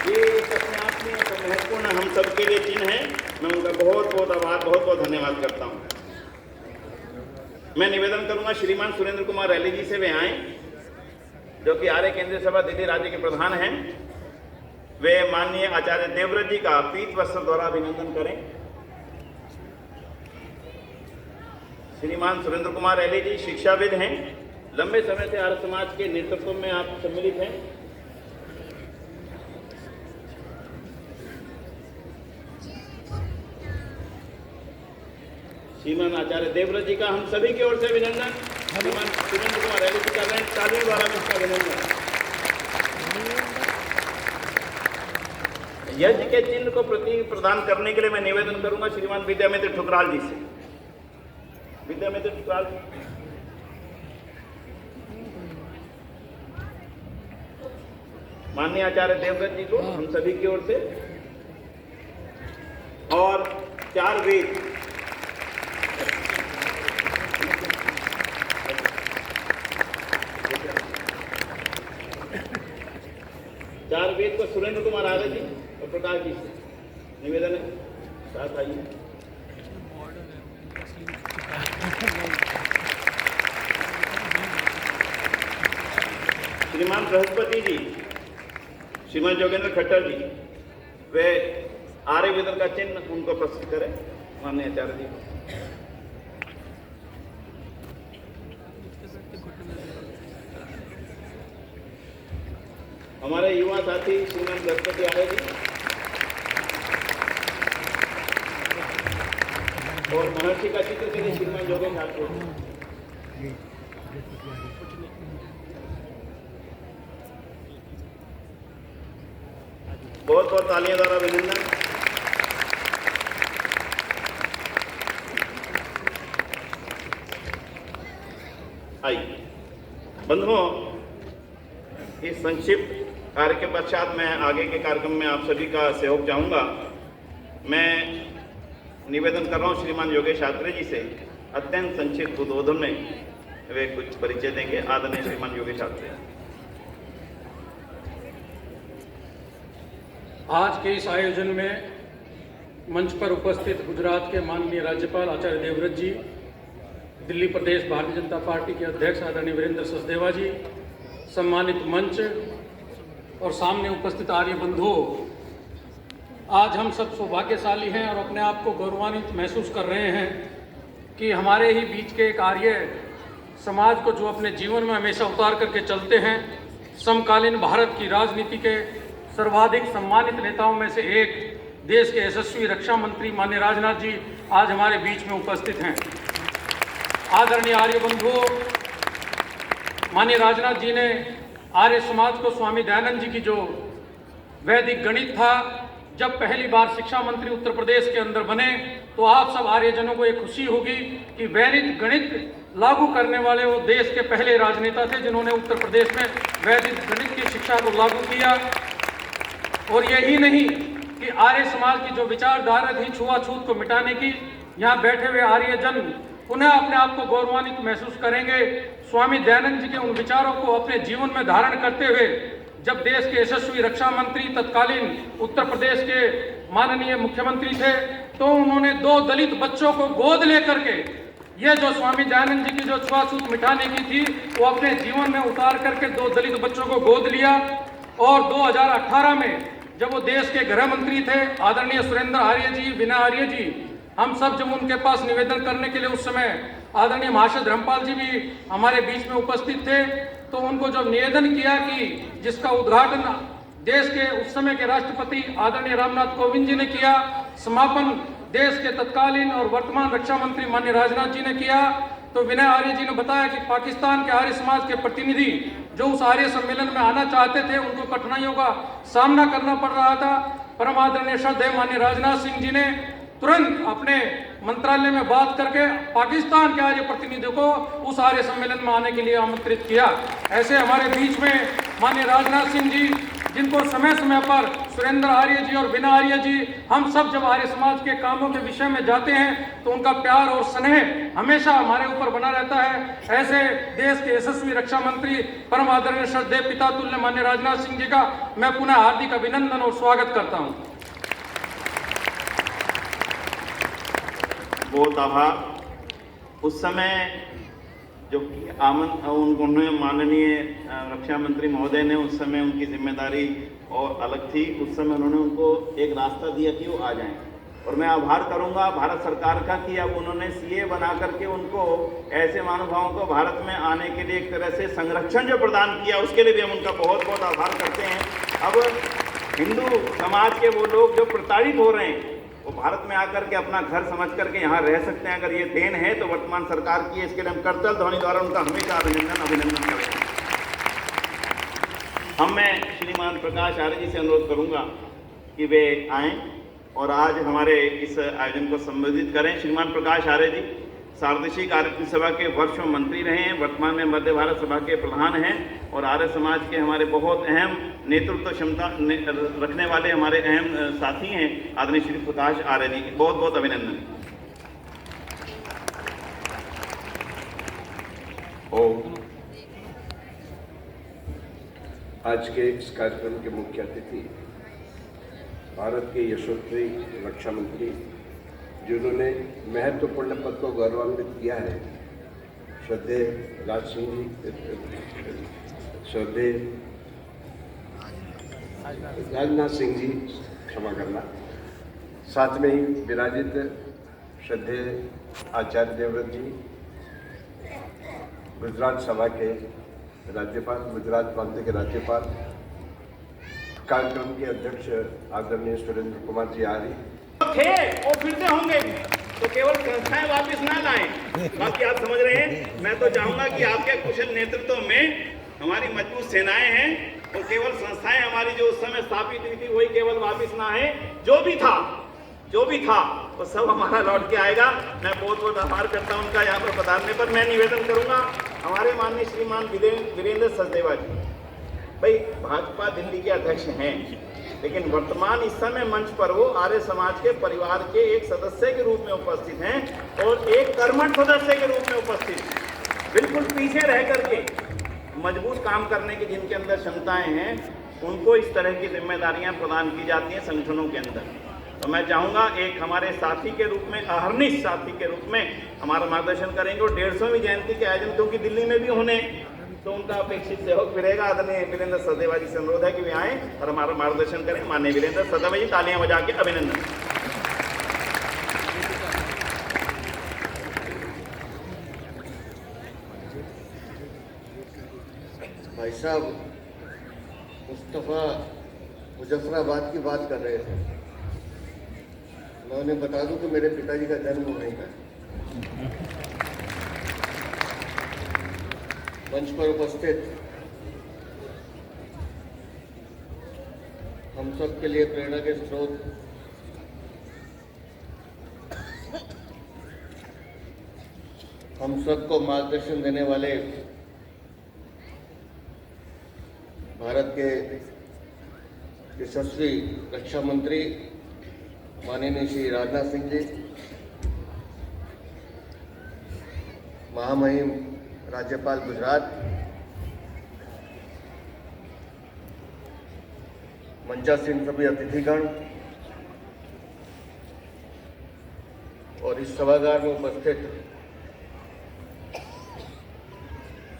ये अपने आप में महत्वपूर्ण हम सबके लिए चिन्ह है। मैं उनका बहुत बहुत आभार, बहुत बहुत धन्यवाद करता हूँ। मैं निवेदन करूंगा श्रीमान सुरेंद्र कुमार रैली जी से वे आए, जो कि आर्य केंद्रीय सभा दिल्ली राज्य के प्रधान हैं। वे माननीय आचार्य देवव्रत जी का पीत वस्त्र द्वारा अभिनंदन करें। श्रीमान सुरेंद्र कुमार रैली जी शिक्षाविद हैं, लंबे समय से आर्य समाज के नेतृत्व में आप सम्मिलित हैं। श्रीमान आचार्य देवव्रत जी का हम सभी की ओर से अभिनंदन। श्रीमान सुरेंद्र कुमार रैली जी कर रहे हैं, तालियों द्वारा उसका अभिनंदन। यज्ञ के चिन्ह को प्रदान करने के लिए मैं निवेदन करूंगा श्रीमान विद्यामित्र ठुकराल जी से। विद्यामित्र ठुकराल जी, माननीय आचार्य देवव्रत जी को हम सभी की ओर से। और 4 वेद, को सुरेंद्र कुमार आर्य जी और प्रकाश जी से निवेदन है, साथ आइए। श्रीमान बृहस्पति जी, श्रीमान जोगेंद्र खट्टर जी, वे आर्य वेदन का चिन्ह उनको प्रस्तुत करें। माननीय आचार्य जी, हमारे युवा साथी श्रीमान बृहस्पति आर्य जी और महर्षि का चित्र के लिए श्रीमान जोगेंद्र ठाकुर जी। बहुत बहुत तालियां द्वारा अभिनंदन। आइए बंधुओं, इस संक्षिप्त कार्य के पश्चात मैं आगे के कार्यक्रम में आप सभी का सहयोग चाहूँगा। मैं निवेदन कर रहा हूँ श्रीमान योगेश आत्रे जी से, अत्यंत संक्षिप्त उद्बोधन में वे कुछ परिचय देंगे। आदरणीय श्रीमान योगेश आत्रे। आज के इस आयोजन में मंच पर उपस्थित गुजरात के माननीय राज्यपाल आचार्य देवव्रत जी, दिल्ली प्रदेश भारतीय जनता पार्टी के अध्यक्ष आदरणीय वीरेंद्र सचदेवा जी, सम्मानित मंच और सामने उपस्थित आर्य बंधुओं, आज हम सब सौभाग्यशाली हैं और अपने आप को गौरवान्वित महसूस कर रहे हैं कि हमारे ही बीच के एक आर्य समाज को, जो अपने जीवन में हमेशा उतार करके चलते हैं, समकालीन भारत की राजनीति के सर्वाधिक सम्मानित नेताओं में से एक, देश के यशस्वी रक्षा मंत्री माननीय राजनाथ जी आज हमारे बीच में उपस्थित हैं। आदरणीय आर्य बंधुओं, माननीय राजनाथ जी ने आर्य समाज को स्वामी दयानंद जी की जो वैदिक गणित था, जब पहली बार शिक्षा मंत्री उत्तर प्रदेश के अंदर बने, तो आप सब आर्यजनों को एक खुशी होगी कि वैदिक गणित लागू करने वाले वो देश के पहले राजनेता थे जिन्होंने उत्तर प्रदेश में वैदिक गणित की शिक्षा को लागू किया। और यही नहीं कि आर्य समाज की जो विचारधारा थी छुआछूत को मिटाने की, यहाँ बैठे हुए आर्यजन पुनः अपने आप को गौरवान्वित महसूस करेंगे। स्वामी दयानंद जी के उन विचारों को अपने जीवन में धारण करते हुए जब देश के यशस्वी रक्षा मंत्री, तत्कालीन उत्तर प्रदेश के माननीय मुख्यमंत्री थे, तो उन्होंने 2 दलित बच्चों को गोद लेकर के ये जो स्वामी दयानंद जी की जो छुआछूत मिटाने की थी, वो अपने जीवन में उतार करके 2 दलित बच्चों को गोद लिया। और 2018 में जब वो देश के गृह मंत्री थे, आदरणीय सुरेंद्र आर्य जी, विनय आर्य जी, हम सब जब उनके पास निवेदन करने के लिए उस समय आदरणीय महाशय धर्मपाल जी भी हमारे बीच में उपस्थित थे, तो उनको जब निवेदन किया कि जिसका उद्घाटन देश के उस समय के राष्ट्रपति आदरणीय रामनाथ कोविंद जी ने किया, समापन देश के तत्कालीन और वर्तमान रक्षा मंत्री माननीय राजनाथ जी ने किया, तो विनय आर्य जी ने बताया कि पाकिस्तान के आर्य समाज के प्रतिनिधि जो उस आर्य सम्मेलन में आना चाहते थे, उनको कठिनाइयों का सामना करना पड़ रहा था। परम आदरणीय श्रद्धेय माननीय राजनाथ सिंह जी ने तुरंत अपने मंत्रालय में बात करके पाकिस्तान के आर्य प्रतिनिधियों को उस आर्य सम्मेलन में आने के लिए आमंत्रित किया। ऐसे हमारे बीच में माननीय राजनाथ सिंह जी, जिनको समय समय पर सुरेंद्र आर्य जी और विनय आर्य जी, हम सब जब आर्य समाज के कामों के विषय में जाते हैं तो उनका प्यार और स्नेह हमेशा हमारे ऊपर बना रहता है। ऐसे देश के यशस्वी रक्षा मंत्री, परम आदरणीय श्रद्धेय पिता तुल्य माननीय राजनाथ सिंह जी का मैं पुनः हार्दिक अभिनंदन और स्वागत करता हूँ। बहुत आभार। उस समय जो उन्होंने माननीय रक्षा मंत्री महोदय ने उस समय उनकी जिम्मेदारी और अलग थी। उस समय उन्होंने उनको एक रास्ता दिया कि वो आ जाएं, और मैं आभार करूंगा भारत सरकार का कि अब उन्होंने सीए बना करके उनको ऐसे महानुभावों को भारत में आने के लिए एक तरह से संरक्षण जो प्रदान किया, उसके लिए भी हम उनका बहुत बहुत आभार करते हैं। अब हिंदू समाज के वो लोग जो प्रताड़ित हो रहे हैं, वो भारत में आकर के अपना घर समझ करके यहाँ रह सकते हैं। अगर ये देन है तो वर्तमान सरकार की, इसके लिए हम करतल ध्वनि द्वारा उनका हमेशा अभिनंदन करेंगे। मैं श्रीमान प्रकाश आर्य जी से अनुरोध करूंगा कि वे आएं और आज हमारे इस आयोजन को संबोधित करें। श्रीमान प्रकाश आर्य जी सार्वदेशिक आर्य सभा के वर्षों मंत्री रहे हैं, वर्तमान में मध्य भारत सभा के प्रधान हैं और आर्य समाज के हमारे बहुत अहम नेतृत्व क्षमता रखने वाले हमारे अहम साथी हैं आदरणीय श्री प्रकाश आर्य जी। बहुत बहुत अभिनंदन। और आज के इस कार्यक्रम के मुख्य अतिथि भारत के यशस्वी रक्षा मंत्री जिन्होंने महत्वपूर्ण पद को गौरवान्वित किया है, श्रद्धेय राजनाथ सिंह जी, क्षमा करना, साथ में ही विराजित श्रद्धेय आचार्य देवव्रत जी, गुजरात सभा के राज्यपाल, गुजरात प्रांत के राज्यपाल, कार्यक्रम के अध्यक्ष आदरणीय सुरेंद्र कुमार जी आर्य थे और फिर से होंगे, तो केवल संस्थाएं वापस ना लाएं। बाकी आप समझ रहे हैं। मैं तो चाहूंगा कि आपके कुशल नेतृत्व में हमारी मजबूत सेनाएं हैं और केवल संस्थाएं हमारी जो उस समय स्थापित हुई थी वही केवल वापस ना है। जो भी था वो सब हमारा लौट के आएगा। मैं बहुत बहुत आभार करता हूं उनका यहाँ पर पधारने पर। मैं निवेदन करूंगा हमारे माननीय श्रीमान वीरेंद्र सचदेवा जी, भाई भाजपा दिल्ली के अध्यक्ष हैं, लेकिन वर्तमान इस समय मंच पर वो आर्य समाज के परिवार के एक सदस्य के रूप में उपस्थित हैं और एक कर्मठ सदस्य के रूप में उपस्थित, बिल्कुल पीछे रह करके मजबूत काम करने की जिनके अंदर क्षमताएं हैं, उनको इस तरह की जिम्मेदारियां प्रदान की जाती हैं संगठनों के अंदर। तो मैं चाहूँगा एक हमारे साथी के रूप में, अहर्निश साथी के रूप में हमारा मार्गदर्शन करेंगे और 150वीं जयंती के आयोजन क्योंकि दिल्ली में भी होने, तो उनका अपेक्षित सहयोग मिलेगा। आदरणीय वीरेंद्र सचदेवा जी से अनुरोध है कि वे आएँ और हमारा मार्गदर्शन करें। माननीय वीरेंद्र सचदेवा जी, तालियां बजा के अभिनंदन। भाई साहब मुस्तफ़ा मुजफ्फराबाद की बात कर रहे थे। मैं उन्हें बता दूं कि मेरे पिताजी का जन्म वहीं का है। मंच पर उपस्थित हम सब के लिए प्रेरणा के स्रोत हम सबको मार्गदर्शन देने वाले भारत के यशस्वी रक्षा मंत्री माननीय श्री राजनाथ सिंह जी, महामहिम राज्यपाल गुजरात, मंचासीन सभी अतिथिगण और इस सभागार में उपस्थित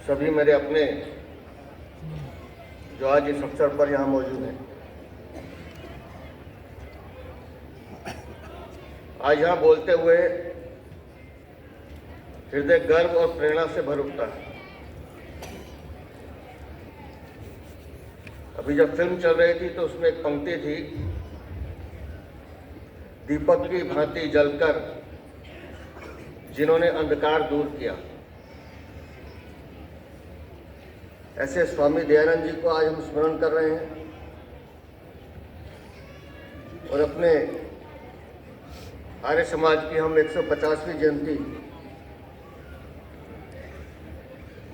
सभी मेरे अपने जो आज इस अवसर पर यहाँ मौजूद हैं। आज यहाँ बोलते हुए हृदय गर्व और प्रेरणा से भर उठता है। अभी जब फिल्म चल रही थी तो उसमें एक पंक्ति थी, दीपक की भांति जलकर जिन्होंने अंधकार दूर किया। ऐसे स्वामी दयानंद जी को आज हम स्मरण कर रहे हैं और अपने आर्य समाज की हम 150वीं जयंती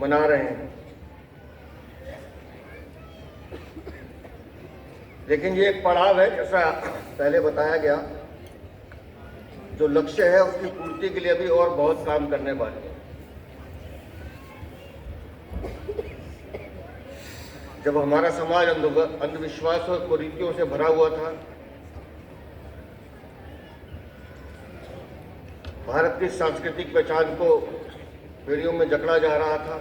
मना रहे हैं। लेकिन ये एक पड़ाव है, जैसा पहले बताया गया। जो लक्ष्य है उसकी पूर्ति के लिए अभी और बहुत काम करने वाले हैं। जब हमारा समाज अंधविश्वास और कुरीतियों से भरा हुआ था भारत की सांस्कृतिक पहचान को पीढ़ियों में जकड़ा जा रहा था,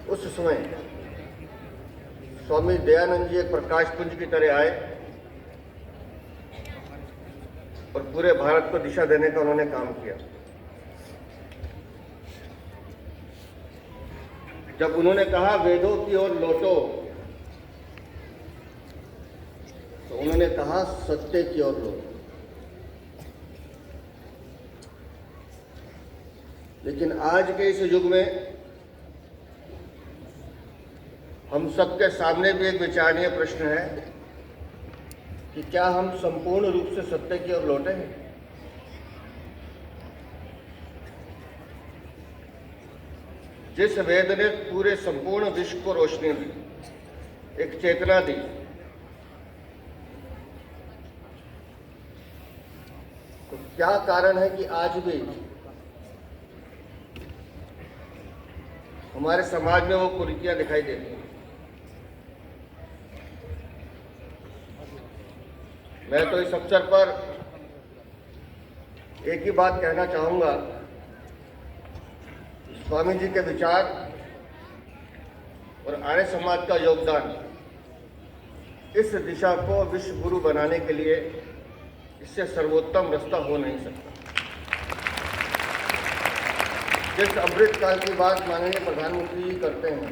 उस समय स्वामी दयानंद जी एक प्रकाश पुंज की तरह आए और पूरे भारत को दिशा देने का उन्होंने काम किया। जब उन्होंने कहा वेदों की ओर लौटो, तो उन्होंने कहा सत्य की ओर लौटो। लेकिन आज के इस युग में हम सबके सामने भी एक विचारणीय प्रश्न है कि क्या हम संपूर्ण रूप से सत्य की ओर लौटे हैं? जिस वेद ने पूरे संपूर्ण विश्व को रोशनी दी, एक चेतना दी, तो क्या कारण है कि आज भी हमारे समाज में वो कुरीतियां दिखाई देती हैं? मैं तो इस अवसर पर एक ही बात कहना चाहूंगा, स्वामी जी के विचार और आर्य समाज का योगदान इस दिशा को विश्व गुरु बनाने के लिए इससे सर्वोत्तम रास्ता हो नहीं सकता। जिस अमृत काल की बात माननीय प्रधानमंत्री जी करते हैं,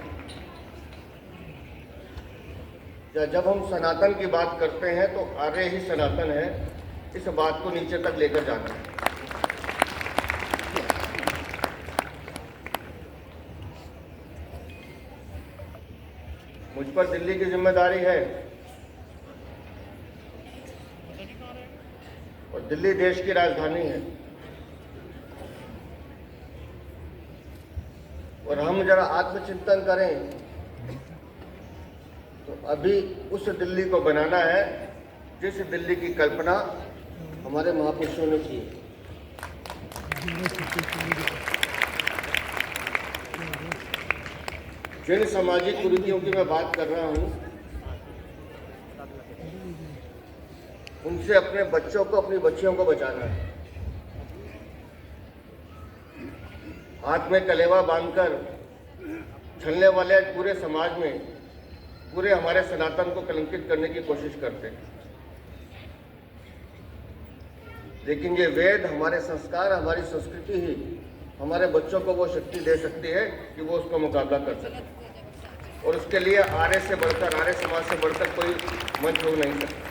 या जब हम सनातन की बात करते हैं तो आर्य ही सनातन है, इस बात को नीचे तक लेकर जाना है। मुझ पर दिल्ली की जिम्मेदारी है और दिल्ली देश की राजधानी है, और हम जरा आत्मचिंतन करें तो अभी उस दिल्ली को बनाना है जिस दिल्ली की कल्पना हमारे महापुरुषों ने की। जिन सामाजिक कुरीतियों की मैं बात कर रहा हूं, उनसे अपने बच्चों को, अपनी बच्चियों को बचाना है। हाथ में कलेवा बांधकर छलने वाले पूरे समाज में, पूरे हमारे सनातन को कलंकित करने की कोशिश करते हैं। लेकिन ये वेद, हमारे संस्कार, हमारी संस्कृति ही हमारे बच्चों को वो शक्ति दे सकती है कि वो उसका मुकाबला कर सके, और उसके लिए आर्य से बढ़कर, आर्य समाज से बढ़कर कोई मंच हो नहीं सकता।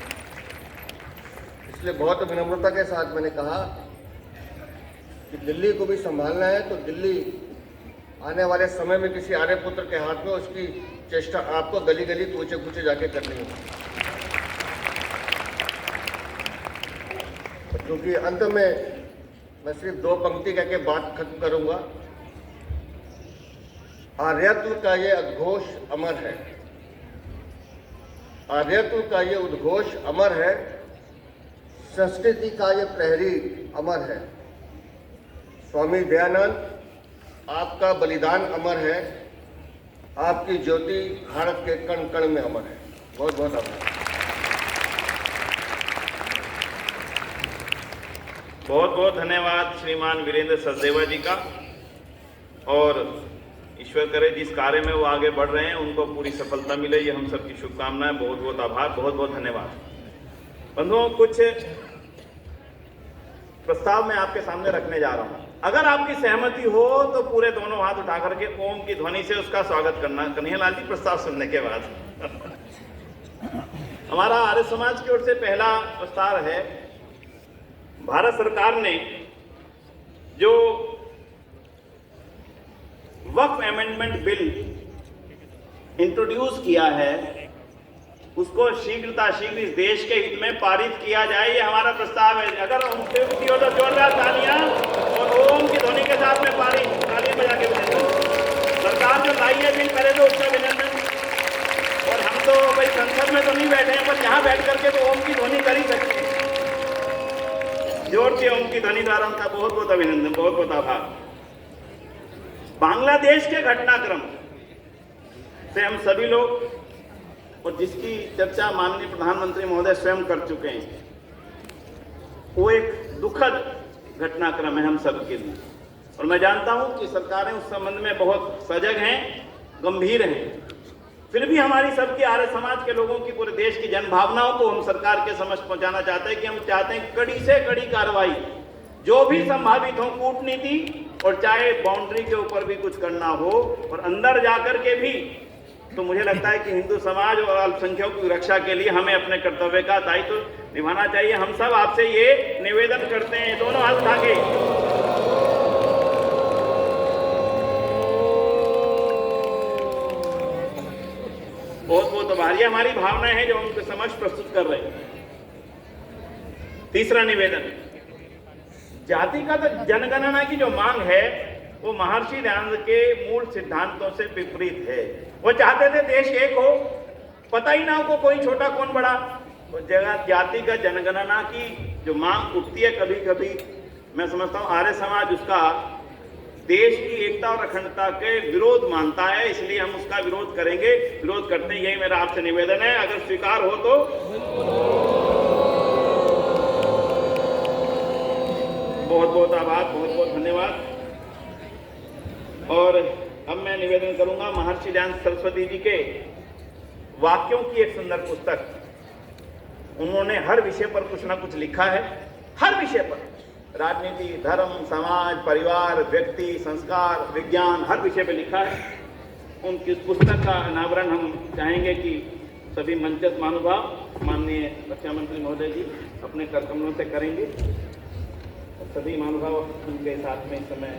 इसलिए बहुत विनम्रता के साथ मैंने कहा कि दिल्ली को भी संभालना है तो दिल्ली आने वाले समय में किसी आर्य पुत्र के हाथ में उसकी चेष्टा आपको गली गली कूचे कूचे जाके करनी होगी। क्योंकि अंत में मैं सिर्फ दो पंक्ति कह के बात खत्म करूंगा। आर्यत्व का ये उद्घोष अमर है, आर्यत्व का ये उद्घोष अमर है, संस्कृति का ये प्रहरी अमर है। स्वामी दयानंद, आपका बलिदान अमर है, आपकी ज्योति भारत के कण कण में अमर है। बहुत बहुत आभार। बहुत बहुत धन्यवाद श्रीमान वीरेंद्र सचदेवा जी का, और ईश्वर करे जिस कार्य में वो आगे बढ़ रहे हैं उनको पूरी सफलता मिले, ये हम सबकी शुभकामनाएं। बहुत बहुत आभार, बहुत बहुत धन्यवाद। बंधुओं, कुछ प्रस्ताव मैं आपके सामने रखने जा रहा हूं। अगर आपकी सहमति हो तो पूरे दोनों हाथ उठा करके ओम की ध्वनि से उसका स्वागत करना। कन्हैयालाल जी, प्रस्ताव सुनने के बाद हमारा आर्य समाज की ओर से पहला प्रस्ताव है। भारत सरकार ने जो वक्फ अमेंडमेंट बिल इंट्रोड्यूस किया है उसको शीघ्र इस देश के हित में पारित किया जाए, ये हमारा प्रस्ताव है। अगर की ओर तो जोरदार तालियां और ओम की ध्वनि के साथ में ताली बजा के सरकार जो लाई है बिल, पहले तो उसका अभिनंदन। और हम तो भाई संसद में तो नहीं बैठे हैं, पर यहाँ बैठ करके तो ओम की ध्वनि कर ही सकते हैं। जोर से ओम की ध्वनि द्वारा उनका बहुत बहुत अभिनंदन, बहुत बहुत आभार। बांग्लादेश के घटनाक्रम से हम सभी लोग, और जिसकी चर्चा माननीय प्रधानमंत्री महोदय स्वयं कर चुके हैं, वो एक दुखद घटनाक्रम है हम सब के लिए। और मैं जानता हूं कि सरकारें उस संबंध में बहुत सजग हैं, गंभीर हैं। फिर भी हमारी सबकी आर्य समाज के लोगों की, पूरे देश की जनभावनाओं को हम सरकार के समक्ष पहुंचाना चाहते हैं कि हम चाहते हैं कड़ी से कड़ी कार्रवाई जो भी संभावित हो, कूटनीति, और चाहे बाउंड्री के ऊपर भी कुछ करना हो और अंदर जाकर के भी। तो मुझे लगता है कि हिंदू समाज और अल्पसंख्यकों की रक्षा के लिए हमें अपने कर्तव्य का दायित्व निभाना चाहिए। हम सब आपसे ये निवेदन करते हैं, दोनों हाथ उठा के। बहुत बहुत आभार। ये हमारी भावना है जो हम उनके समक्ष प्रस्तुत कर रहे हैं। तीसरा निवेदन, जाति का तो जनगणना की जो मांग है वो महर्षि दयानंद के मूल सिद्धांतों से विपरीत है। वो चाहते थे देश एक हो, पता ही ना हो कोई छोटा कौन बड़ा। तो जगह जाति का जनगणना की जो मांग उठती है, कभी कभी मैं समझता हूँ आर्य समाज उसका देश की एकता और अखंडता के विरोध मानता है, इसलिए हम उसका विरोध करेंगे, विरोध करते हैं। यही मेरा आपसे निवेदन है, अगर स्वीकार हो तो। बहुत बहुत आभार, बहुत बहुत धन्यवाद। और अब मैं निवेदन करूंगा महर्षि दयानंद सरस्वती जी के वाक्यों की एक सुंदर पुस्तक। उन्होंने हर विषय पर कुछ ना कुछ लिखा है, हर विषय पर, राजनीति, धर्म, समाज, परिवार, व्यक्ति, संस्कार, विज्ञान, हर विषय पर लिखा है। उनकी पुस्तक का अनावरण हम चाहेंगे कि सभी मंचस्थ महानुभाव, माननीय रक्षा मंत्री महोदय जी अपने कर कमलों से करेंगे। सभी महानुभाव उनके साथ में इस समय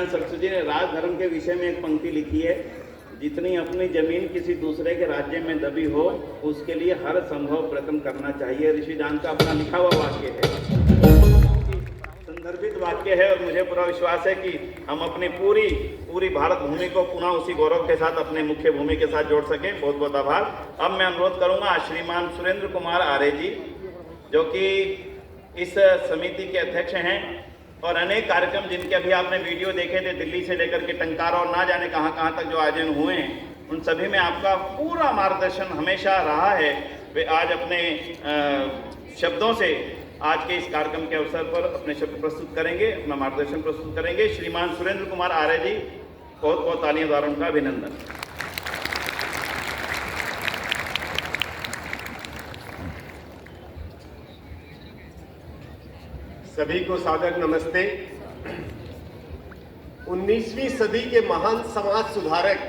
सरस्वती जी ने राजधर्म के विषय में एक पंक्ति लिखी है, जितनी अपनी जमीन किसी दूसरे के राज्य में दबी हो उसके लिए हर संभव प्रयत्न करना चाहिए। ऋषि दान का अपना लिखा हुआ वाक्य है, संदर्भित वाक्य है, और मुझे पूरा विश्वास है कि हम अपनी पूरी भारत भूमि को पुनः उसी गौरव के साथ अपने मुख्य भूमि के साथ जोड़ सकें। बहुत बहुत आभार। अब मैं अनुरोध करूंगा श्रीमान सुरेंद्र कुमार आर्य जी, जो कि इस समिति के अध्यक्ष हैं और अनेक कार्यक्रम जिनके अभी आपने वीडियो देखे थे, दिल्ली से लेकर के टंकारा और ना जाने कहां कहां तक जो आयोजन हुए हैं, उन सभी में आपका पूरा मार्गदर्शन हमेशा रहा है। वे आज अपने शब्दों से आज के इस कार्यक्रम के अवसर पर अपने शब्द प्रस्तुत करेंगे, अपना मार्गदर्शन प्रस्तुत करेंगे। श्रीमान सुरेंद्र कुमार आर्य जी, बहुत बहुत तालियों द्वारा उनका अभिनंदन। सभी को सादर नमस्ते। 19वीं सदी के महान समाज सुधारक,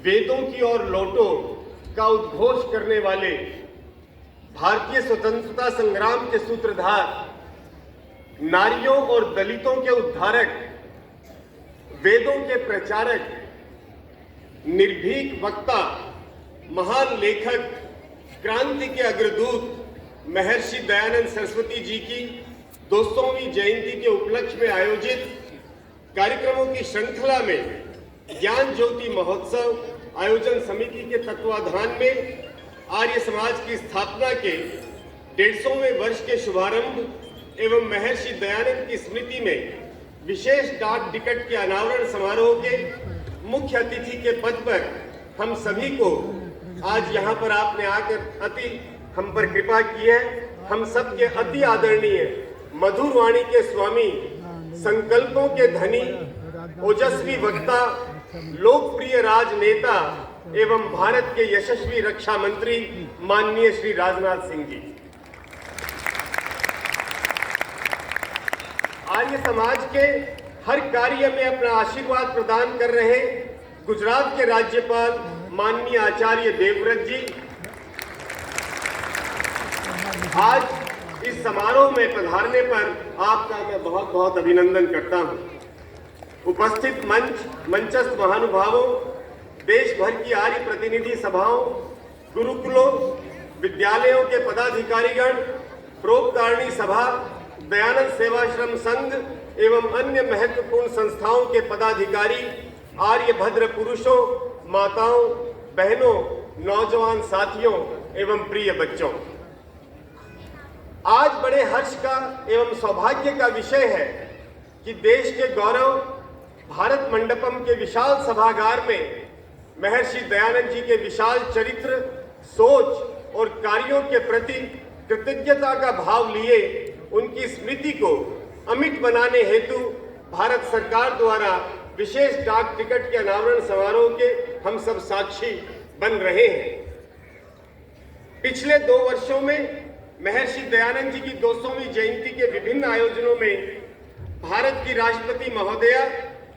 वेदों की ओर लौटो का उद्घोष करने वाले, भारतीय स्वतंत्रता संग्राम के सूत्रधार, नारियों और दलितों के उद्धारक, वेदों के प्रचारक, निर्भीक वक्ता, महान लेखक, क्रांति के अग्रदूत महर्षि दयानंद सरस्वती जी की 200वीं जयंती के उपलक्ष्य में आयोजित कार्यक्रमों की श्रृंखला में ज्ञान ज्योति महोत्सव आयोजन समिति के तत्वाधान में आर्य समाज की स्थापना के 150वें वर्ष के शुभारंभ एवं महर्षि दयानंद की स्मृति में विशेष डाक टिकट के अनावरण समारोह के मुख्य अतिथि के पद पर हम सभी को आज यहाँ पर आपने आकर अति हम पर कृपा की है। हम सबके अति आदरणीय मधुर वाणी के स्वामी, संकल्पों के धनी, ओजस्वी वक्ता, लोकप्रिय राजनेता एवं भारत के यशस्वी रक्षा मंत्री माननीय श्री राजनाथ सिंह जी, आर्य समाज के हर कार्य में अपना आशीर्वाद प्रदान कर रहे गुजरात के राज्यपाल माननीय आचार्य देवव्रत जी, आज इस समारोह में पधारने पर आपका मैं बहुत बहुत अभिनंदन करता हूं। उपस्थित मंचस्थ महानुभावों, देश भर की आर्य प्रतिनिधि सभाओं, गुरुकुलों, विद्यालयों के पदाधिकारीगण, प्रोपकारिणी सभा, दयानंद सेवाश्रम संघ एवं अन्य महत्वपूर्ण संस्थाओं के पदाधिकारी, आर्य भद्र पुरुषों, माताओं, बहनों, नौजवान साथियों एवं प्रिय बच्चों, आज बड़े हर्ष का एवं सौभाग्य का विषय है कि देश के गौरव भारत मंडपम के विशाल सभागार में महर्षि दयानंद जी के विशाल चरित्र, सोच और कार्यों के प्रति कृतज्ञता का भाव लिए उनकी स्मृति को अमिट बनाने हेतु भारत सरकार द्वारा विशेष डाक टिकट के अनावरण समारोह के हम सब साक्षी बन रहे हैं। पिछले 2 वर्षों में महर्षि दयानंद जी की 200वीं जयंती के विभिन्न आयोजनों में भारत की राष्ट्रपति महोदया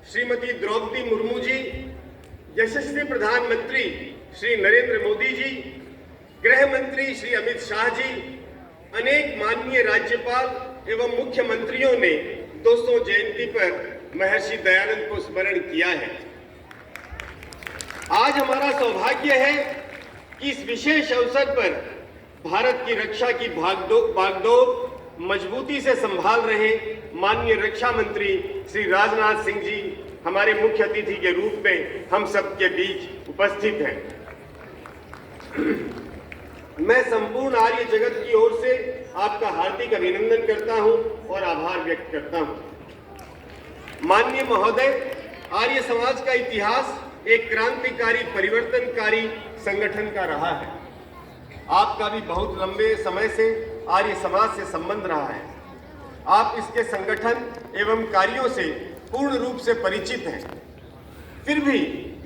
श्रीमती द्रौपदी मुर्मू जी, यशस्वी प्रधानमंत्री श्री नरेंद्र मोदी जी, गृह मंत्री श्री अमित शाह जी, अनेक माननीय राज्यपाल एवं मुख्यमंत्रियों ने 200 जयंती पर महर्षि दयानंद को स्मरण किया है। आज हमारा सौभाग्य है कि इस विशेष अवसर पर भारत की रक्षा की बागडोर मजबूती से संभाल रहे माननीय रक्षा मंत्री श्री राजनाथ सिंह जी हमारे मुख्य अतिथि के रूप में हम सबके बीच उपस्थित हैं। मैं संपूर्ण आर्य जगत की ओर से आपका हार्दिक अभिनंदन करता हूं और आभार व्यक्त करता हूं। माननीय महोदय, आर्य समाज का इतिहास एक क्रांतिकारी, परिवर्तनकारी संगठन का रहा है। आपका भी बहुत लंबे समय से आर्य समाज से संबंध रहा है। आप इसके संगठन एवं कार्यों से पूर्ण रूप से परिचित हैं। फिर भी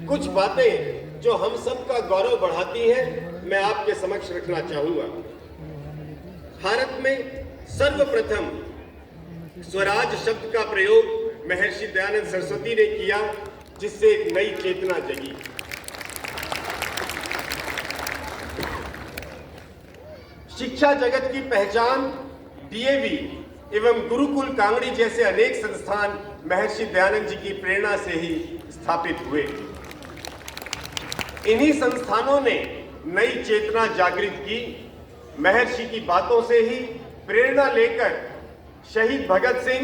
कुछ बातें जो हम सबका गौरव बढ़ाती हैं, मैं आपके समक्ष रखना चाहूंगा। भारत में सर्वप्रथम स्वराज शब्द का प्रयोग महर्षि दयानंद सरस्वती ने किया, जिससे एक नई चेतना जगी। शिक्षा जगत की पहचान डीएवी एवं गुरुकुल कांगड़ी जैसे अनेक संस्थान महर्षि दयानंद जी की प्रेरणा से ही स्थापित हुए। इन्हीं संस्थानों ने नई चेतना जागृत की। महर्षि की बातों से ही प्रेरणा लेकर शहीद भगत सिंह,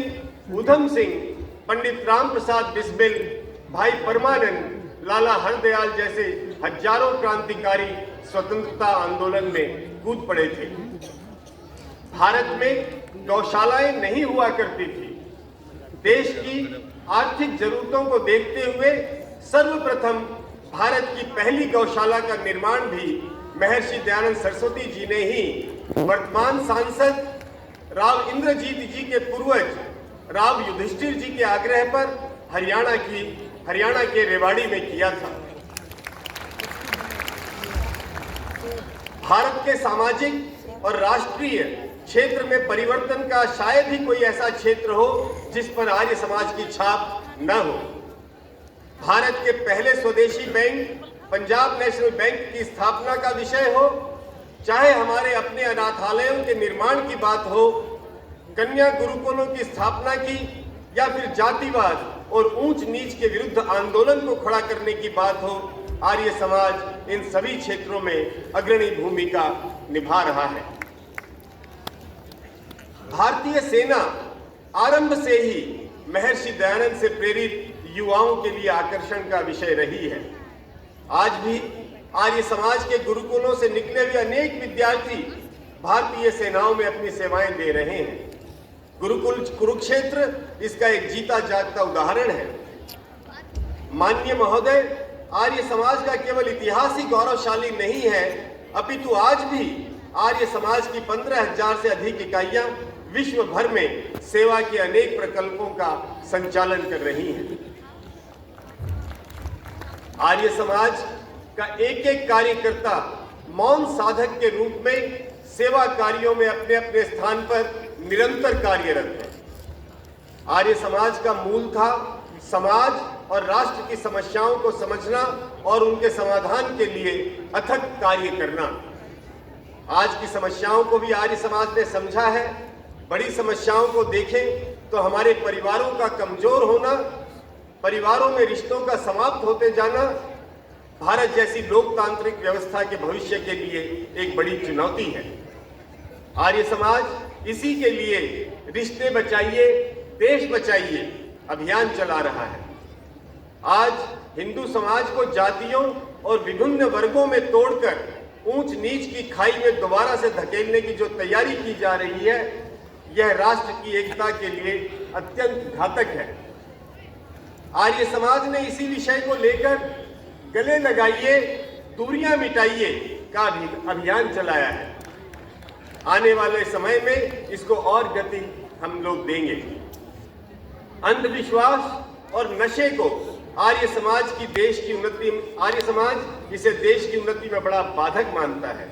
उधम सिंह, पंडित राम प्रसाद बिस्मिल, भाई परमानंद, लाला हरदयाल जैसे हजारों क्रांतिकारी स्वतंत्रता आंदोलन में कूद पड़े थे। भारत में गौशालाएं नहीं हुआ करती थी। देश की आर्थिक जरूरतों को देखते हुए सर्वप्रथम भारत की पहली गौशाला का निर्माण भी महर्षि दयानंद सरस्वती जी ने ही वर्तमान सांसद राव इंद्रजीत जी के पूर्वज राव युधिष्ठिर जी के आग्रह पर हरियाणा के रेवाड़ी में किया था। भारत के सामाजिक और राष्ट्रीय क्षेत्र में परिवर्तन का शायद ही कोई ऐसा क्षेत्र हो जिस पर आर्य समाज की छाप न हो। भारत के पहले स्वदेशी बैंक पंजाब नेशनल बैंक की स्थापना का विषय हो, चाहे हमारे अपने अनाथालयों के निर्माण की बात हो, कन्या गुरुकुलों की स्थापना की, या फिर जातिवाद और ऊंच नीच के विरुद्ध आंदोलन को खड़ा करने की बात हो, आर्य समाज इन सभी क्षेत्रों में अग्रणी भूमिका निभा रहा है। भारतीय सेना आरंभ से ही महर्षि दयानंद से प्रेरित युवाओं के लिए आकर्षण का विषय रही है। आज भी आर्य समाज के गुरुकुलों से निकले हुए अनेक विद्यार्थी भारतीय सेनाओं में अपनी सेवाएं दे रहे हैं। गुरुकुल कुरुक्षेत्र इसका एक जीता जागता उदाहरण है। माननीय महोदय, आर्य समाज का केवल इतिहास ही गौरवशाली नहीं है, अपितु आज भी आर्य समाज की 15,000 से अधिक इकाइयां विश्व भर में सेवा के अनेक प्रकल्पों का संचालन कर रही हैं। आर्य समाज का एक एक कार्यकर्ता मौन साधक के रूप में सेवा कार्यों में अपने अपने स्थान पर निरंतर कार्यरत है। आर्य समाज का मूल था समाज और राष्ट्र की समस्याओं को समझना और उनके समाधान के लिए अथक कार्य करना। आज की समस्याओं को भी आर्य समाज ने समझा है। बड़ी समस्याओं को देखें तो हमारे परिवारों का कमजोर होना, परिवारों में रिश्तों का समाप्त होते जाना भारत जैसी लोकतांत्रिक व्यवस्था के भविष्य के लिए एक बड़ी चुनौती है। आर्य समाज इसी के लिए रिश्ते बचाइए देश बचाइए अभियान चला रहा है। आज हिंदू समाज को जातियों और विभिन्न वर्गों में तोड़कर ऊंच नीच की खाई में दोबारा से धकेलने की जो तैयारी की जा रही है, यह राष्ट्र की एकता के लिए अत्यंत घातक है। आर्य समाज ने इसी विषय को लेकर गले लगाइए दूरियां मिटाइए का अभियान चलाया है। आने वाले समय में इसको और गति हम लोग देंगे। अंधविश्वास और नशे को आर्य समाज इसे देश की उन्नति में बड़ा बाधक मानता है।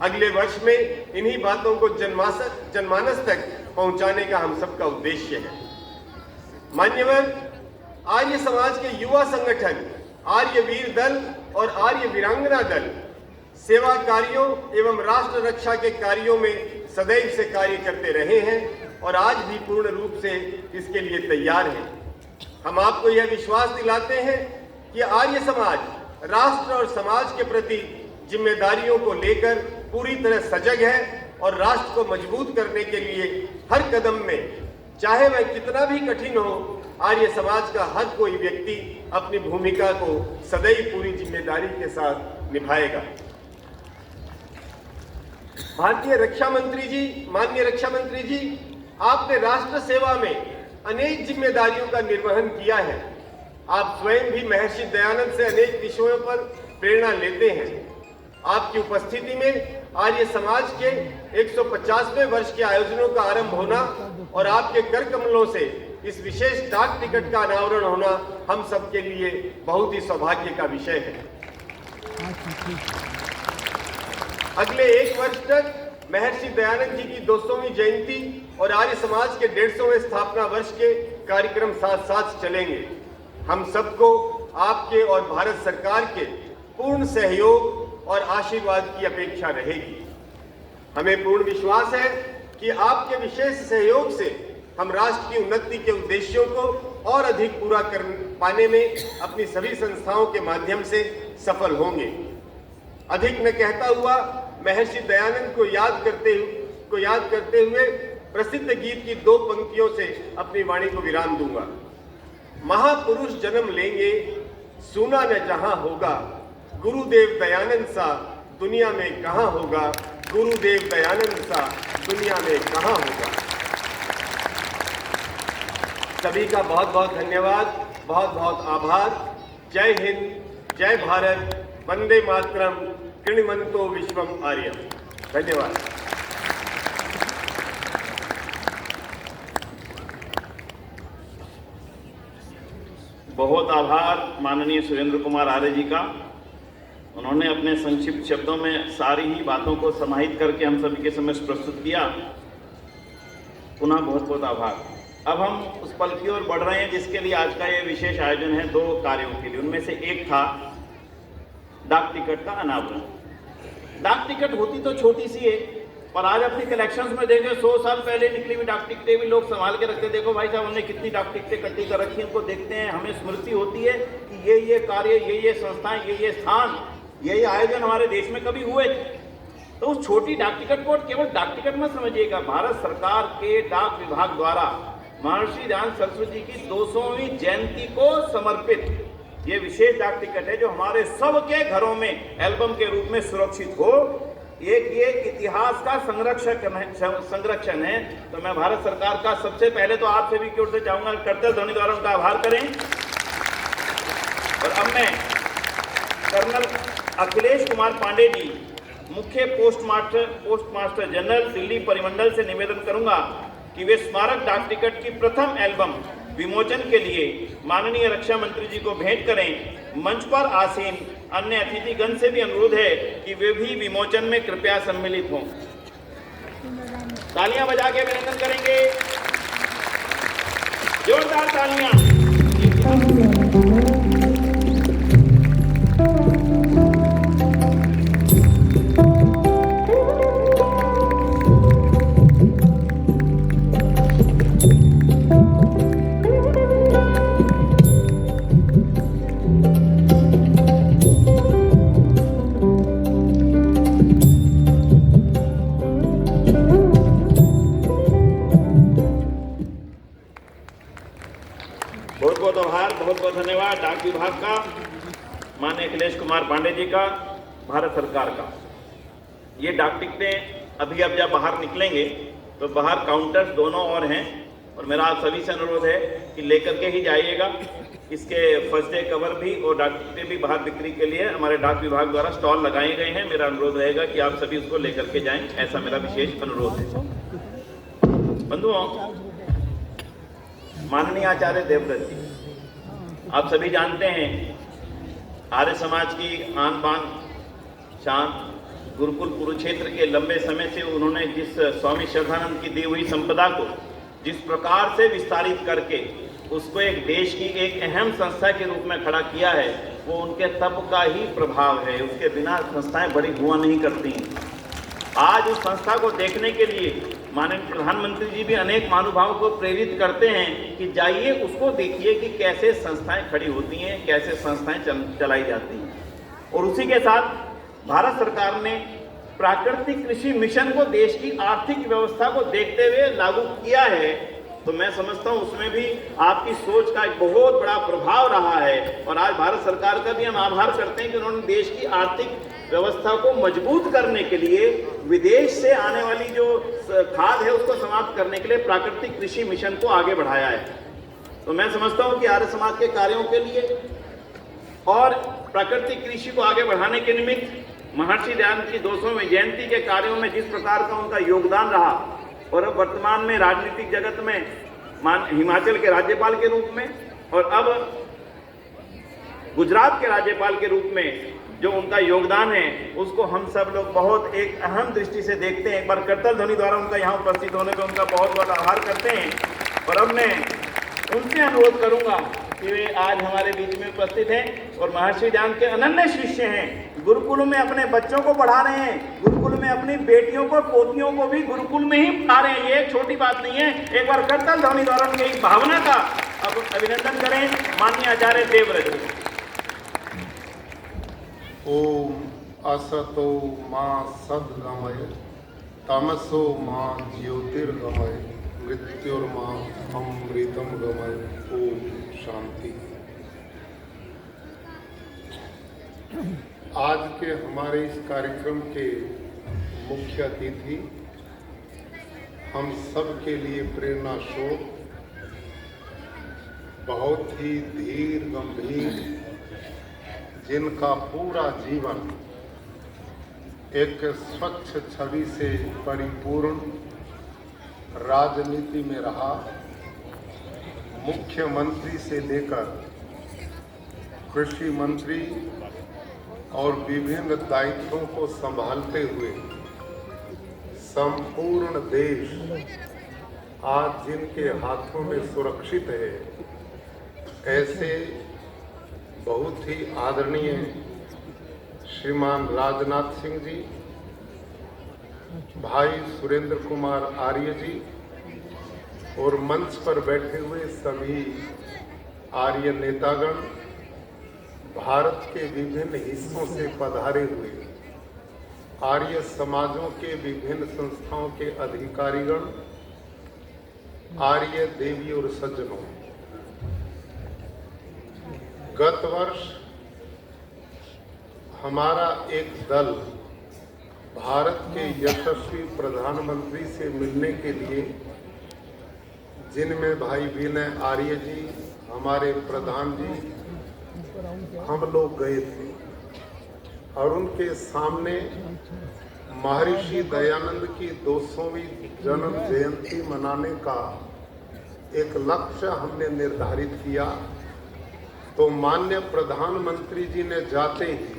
अगले वर्ष में इन्हीं बातों को जनमानस तक पहुंचाने का हम सबका उद्देश्य है। मान्यवर, आर्य समाज के युवा संगठन आर्य वीर दल और आर्य वीरांगना दल सेवा कार्यों एवं राष्ट्र रक्षा के कार्यों में सदैव से कार्य करते रहे हैं और आज भी पूर्ण रूप से इसके लिए तैयार हैं। हम आपको यह विश्वास दिलाते हैं कि आर्य समाज राष्ट्र और समाज के प्रति जिम्मेदारियों को लेकर पूरी तरह सजग है और राष्ट्र को मजबूत करने के लिए हर कदम में, चाहे वह कितना भी कठिन हो, आर्य समाज का हर कोई व्यक्ति अपनी भूमिका को सदैव पूरी जिम्मेदारी के साथ निभाएगा। भारतीय रक्षा मंत्री जी, माननीय रक्षा मंत्री जी, आपने राष्ट्र सेवा में अनेक जिम्मेदारियों का निर्वहन किया है। आप स्वयं भी महर्षि दयानंद से अनेक विषयों पर प्रेरणा लेते हैं। आपकी उपस्थिति में आर्य समाज के 150वें वर्ष के आयोजनों का आरंभ होना और आपके कर कमलों से इस विशेष डाक टिकट का अनावरण होना हम सबके लिए बहुत ही सौभाग्य का विषय है। अगले एक वर्ष तक महर्षि दयानंद जी की 200वीं जयंती और आर्य समाज के 150वें स्थापना वर्ष के कार्यक्रम साथ साथ चलेंगे। हम सबको आपके और भारत सरकार के पूर्ण सहयोग और आशीर्वाद की अपेक्षा रहेगी। हमें पूर्ण विश्वास है कि आपके विशेष सहयोग से हम राष्ट्र की उन्नति के उद्देश्यों को और अधिक पूरा कर पाने में अपनी सभी संस्थाओं के माध्यम से सफल होंगे। अधिक न कहता हुआ महर्षि दयानंद को याद करते हुए प्रसिद्ध गीत की 2 पंक्तियों से अपनी वाणी को विराम दूंगा। महापुरुष जन्म लेंगे, सुना न जहां होगा, गुरुदेव दयानंद सा दुनिया में कहां होगा, गुरुदेव दयानंद सा दुनिया में कहां होगा। सभी का बहुत बहुत धन्यवाद, बहुत बहुत आभार। जय हिंद, जय भारत, वंदे मातरम, कृणवंतो विश्वम आर्यम। धन्यवाद। बहुत आभार माननीय सुरेंद्र कुमार आर्य जी का। उन्होंने अपने संक्षिप्त शब्दों में सारी ही बातों को समाहित करके हम सभी के समक्ष प्रस्तुत किया। पुनः बहुत बहुत आभार। अब हम उस पल की ओर बढ़ रहे हैं जिसके लिए आज का ये विशेष आयोजन है 2 कार्यों के लिए। उनमें से एक था डाक टिकट का अनावरण। डाक टिकट होती तो छोटी सी है, पर आज अपनी कलेक्शंस में देखें 100 साल पहले निकली हुई डाक टिकटें भी लोग संभाल के रखते। देखो भाई साहब, हमने कितनी डाक टिकटें इकट्ठी कर रखी हैं, उनको देखते हैं, हमें स्मृति होती है कि ये कार्य, ये संस्थाएं, ये स्थान, ये आयोजन हमारे देश में कभी हुए थे। तो उस छोटी डाक टिकट को केवल डाक टिकट मत समझिएगा। भारत सरकार के डाक विभाग द्वारा महर्षि दयानंद सरस्वती जी की 200वीं जयंती को समर्पित ये विशेष डाक टिकट है, जो हमारे सबके घरों में एल्बम के रूप में सुरक्षित हो। ये इतिहास का संरक्षण है। तो मैं भारत सरकार का सबसे पहले तो आप सभी की ओर से चाहूंगा करतल ध्वनि द्वारा उनका आभार करें। और अब मैं कर्नल अखिलेश कुमार पांडे जी, मुख्य पोस्टमास्टर जनरल दिल्ली परिमंडल से निवेदन करूंगा कि वे स्मारक डाक टिकट की प्रथम एल्बम विमोचन के लिए माननीय रक्षा मंत्री जी को भेंट करें। मंच पर आसीन अन्य अतिथिगण से भी अनुरोध है कि वे भी विमोचन में कृपया सम्मिलित हों। तालियां बजा के अभिनंदन करेंगे, जोरदार तालियां। बहुत धन्यवाद डाक विभाग का, माननीय अखिलेश कुमार पांडे जी का, भारत सरकार का। ये डाक टिकटें अभी अब जब बाहर निकलेंगे तो बाहर काउंटर्स दोनों और हैं, और मेरा आप सभी से अनुरोध है कि लेकर के ही जाइएगा। इसके फर्स्ट डे कवर भी और डाक टिकटें भी बाहर बिक्री के लिए हमारे डाक विभाग द्वारा स्टॉल लगाए गए हैं। मेरा अनुरोध रहेगा कि आप सभी उसको लेकर के जाएं, ऐसा मेरा विशेष अनुरोध है। बंधुओं, माननीय आचार्य देवव्रत जी, आप सभी जानते हैं आर्य समाज की आन बान शान, गुरुकुल कुरुक्षेत्र के लंबे समय से उन्होंने जिस स्वामी श्रद्धानंद की दी हुई संपदा को जिस प्रकार से विस्तारित करके उसको एक देश की एक अहम संस्था के रूप में खड़ा किया है, वो उनके तप का ही प्रभाव है। उसके बिना संस्थाएं बड़ी धुआं नहीं करती। आज उस संस्था को देखने के लिए माननीय प्रधानमंत्री जी भी अनेक महानुभावों को प्रेरित करते हैं कि जाइए उसको देखिए कि कैसे संस्थाएं खड़ी होती हैं, कैसे संस्थाएं चलाई जाती हैं। और उसी के साथ भारत सरकार ने प्राकृतिक कृषि मिशन को देश की आर्थिक व्यवस्था को देखते हुए लागू किया है, तो मैं समझता हूं उसमें भी आपकी सोच का एक बहुत बड़ा प्रभाव रहा है। और आज भारत सरकार का भी हम आभार करते हैं कि उन्होंने देश की आर्थिक व्यवस्था को मजबूत करने के लिए विदेश से आने वाली जो खाद है उसको समाप्त करने के लिए प्राकृतिक कृषि मिशन को आगे बढ़ाया है। तो मैं समझता हूं कि आर्य समाज के कार्यों के लिए और प्राकृतिक कृषि को आगे बढ़ाने के निमित्त महर्षि दयानंद की 200वीं जयंती के कार्यों में जिस प्रकार का उनका योगदान रहा, और अब वर्तमान में राजनीतिक जगत में हिमाचल के राज्यपाल के रूप में और अब गुजरात के राज्यपाल के रूप में जो उनका योगदान है, उसको हम सब लोग बहुत एक अहम दृष्टि से देखते हैं। एक बार करतल ध्वनि द्वारा उनका यहाँ उपस्थित होने पर उनका बहुत बहुत आभार करते हैं। और अब मैं उनसे अनुरोध करूंगा कि वे आज हमारे बीच में उपस्थित हैं और महर्षि दयानंद के अनन्य शिष्य हैं। गुरुकुल में अपने बच्चों को पढ़ा रहे हैं, गुरुकुल में अपनी बेटियों को पोतियों को भी गुरुकुल में ही पढ़ा रहे हैं। ये एक छोटी बात नहीं है। एक बार करतल ध्वनि द्वारा उनकी इस भावना का अब अभिनंदन करें माननीय आचार्य देवव्रत जी। ओम असतो मां सद्गमय तमसो मां ज्योतिर्गमय मृत्युर्मां अमृतम गमय। ओम शांति। आज के हमारे इस कार्यक्रम के मुख्य अतिथि हम सब के लिए प्रेरणा स्रोत, बहुत ही धीर गंभीर, जिनका पूरा जीवन एक स्वच्छ छवि से परिपूर्ण राजनीति में रहा, मुख्यमंत्री से लेकर कृषि मंत्री और विभिन्न दायित्वों को संभालते हुए संपूर्ण देश आज जिनके हाथों में सुरक्षित है, ऐसे बहुत ही आदरणीय श्रीमान राजनाथ सिंह जी, भाई सुरेंद्र कुमार आर्य जी और मंच पर बैठे हुए सभी आर्य नेतागण, भारत के विभिन्न हिस्सों से पधारे हुए आर्य समाजों के विभिन्न संस्थाओं के अधिकारीगण, आर्य देवी और सज्जनों, गत वर्ष हमारा एक दल भारत के यशस्वी प्रधानमंत्री से मिलने के लिए, जिनमें भाई विनय आर्य जी, हमारे प्रधान जी, हम लोग गए थे और उनके सामने महर्षि दयानंद की 200वीं जन्म जयंती मनाने का एक लक्ष्य हमने निर्धारित किया। तो माननीय प्रधानमंत्री जी ने जाते ही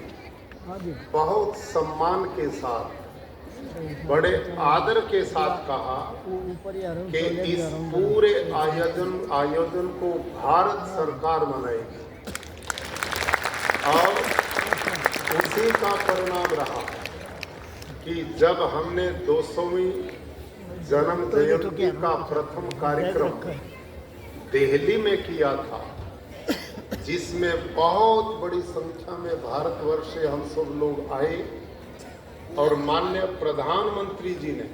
बहुत सम्मान के साथ, बड़े आदर के साथ कहा कि इस पूरे आयोजन को भारत सरकार मनाएगी और उसी का परिणाम रहा कि जब हमने 200वीं जन्म जयंती का प्रथम कार्यक्रम दिल्ली में किया था, जिसमें बहुत बड़ी संख्या में भारतवर्ष से हम सब लोग आए और माननीय प्रधानमंत्री जी ने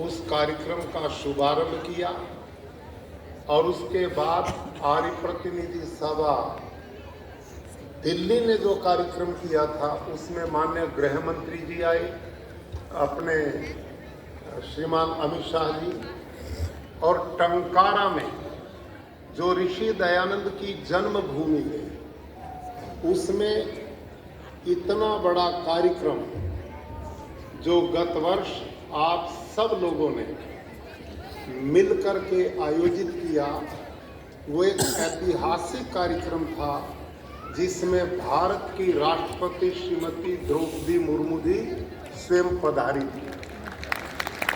उस कार्यक्रम का शुभारंभ किया और उसके बाद आर्य प्रतिनिधि सभा दिल्ली ने जो कार्यक्रम किया था उसमें माननीय गृह मंत्री जी आए, अपने श्रीमान अमित शाह जी, और टंकारा में जो ऋषि दयानंद की जन्मभूमि है उसमें इतना बड़ा कार्यक्रम जो गत वर्ष आप सब लोगों ने मिलकर के आयोजित किया, वो एक ऐतिहासिक कार्यक्रम था जिसमें भारत की राष्ट्रपति श्रीमती द्रौपदी मुर्मू जी स्वयं पधारी थी।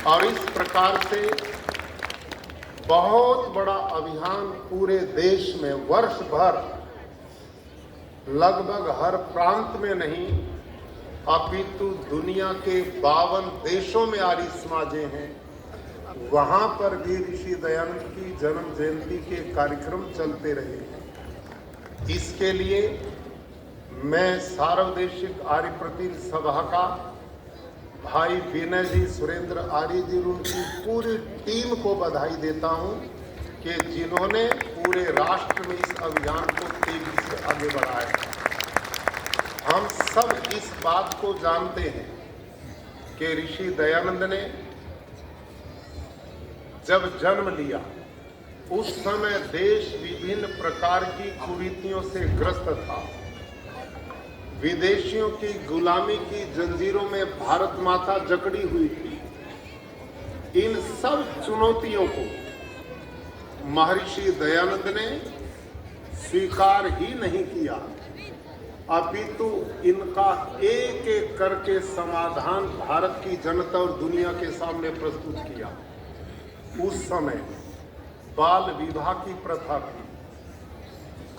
और इस प्रकार से बहुत बड़ा अभियान पूरे देश में वर्ष भर लगभग हर प्रांत में नहीं अपितु दुनिया के 52 देशों में आर्य समाजें हैं, वहां पर भी ऋषि दयानंद की जन्म जयंती के कार्यक्रम चलते रहे हैं। इसके लिए मैं सार्वदेशिक आर्य प्रतिनिधि सभा का भाई विनय जी, सुरेंद्र आर्य जी, उनकी पूरी टीम को बधाई देता हूं कि जिन्होंने पूरे राष्ट्र में इस अभियान को तेजी से आगे बढ़ाया। हम सब इस बात को जानते हैं कि ऋषि दयानंद ने जब जन्म लिया उस समय देश विभिन्न प्रकार की कुरीतियों से ग्रस्त था। विदेशियों की गुलामी की जंजीरों में भारत माता जकड़ी हुई थी। इन सब चुनौतियों को महर्षि दयानंद ने स्वीकार ही नहीं किया, अपितु इनका एक एक करके समाधान भारत की जनता और दुनिया के सामने प्रस्तुत किया। उस समय बाल विवाह की प्रथा थी,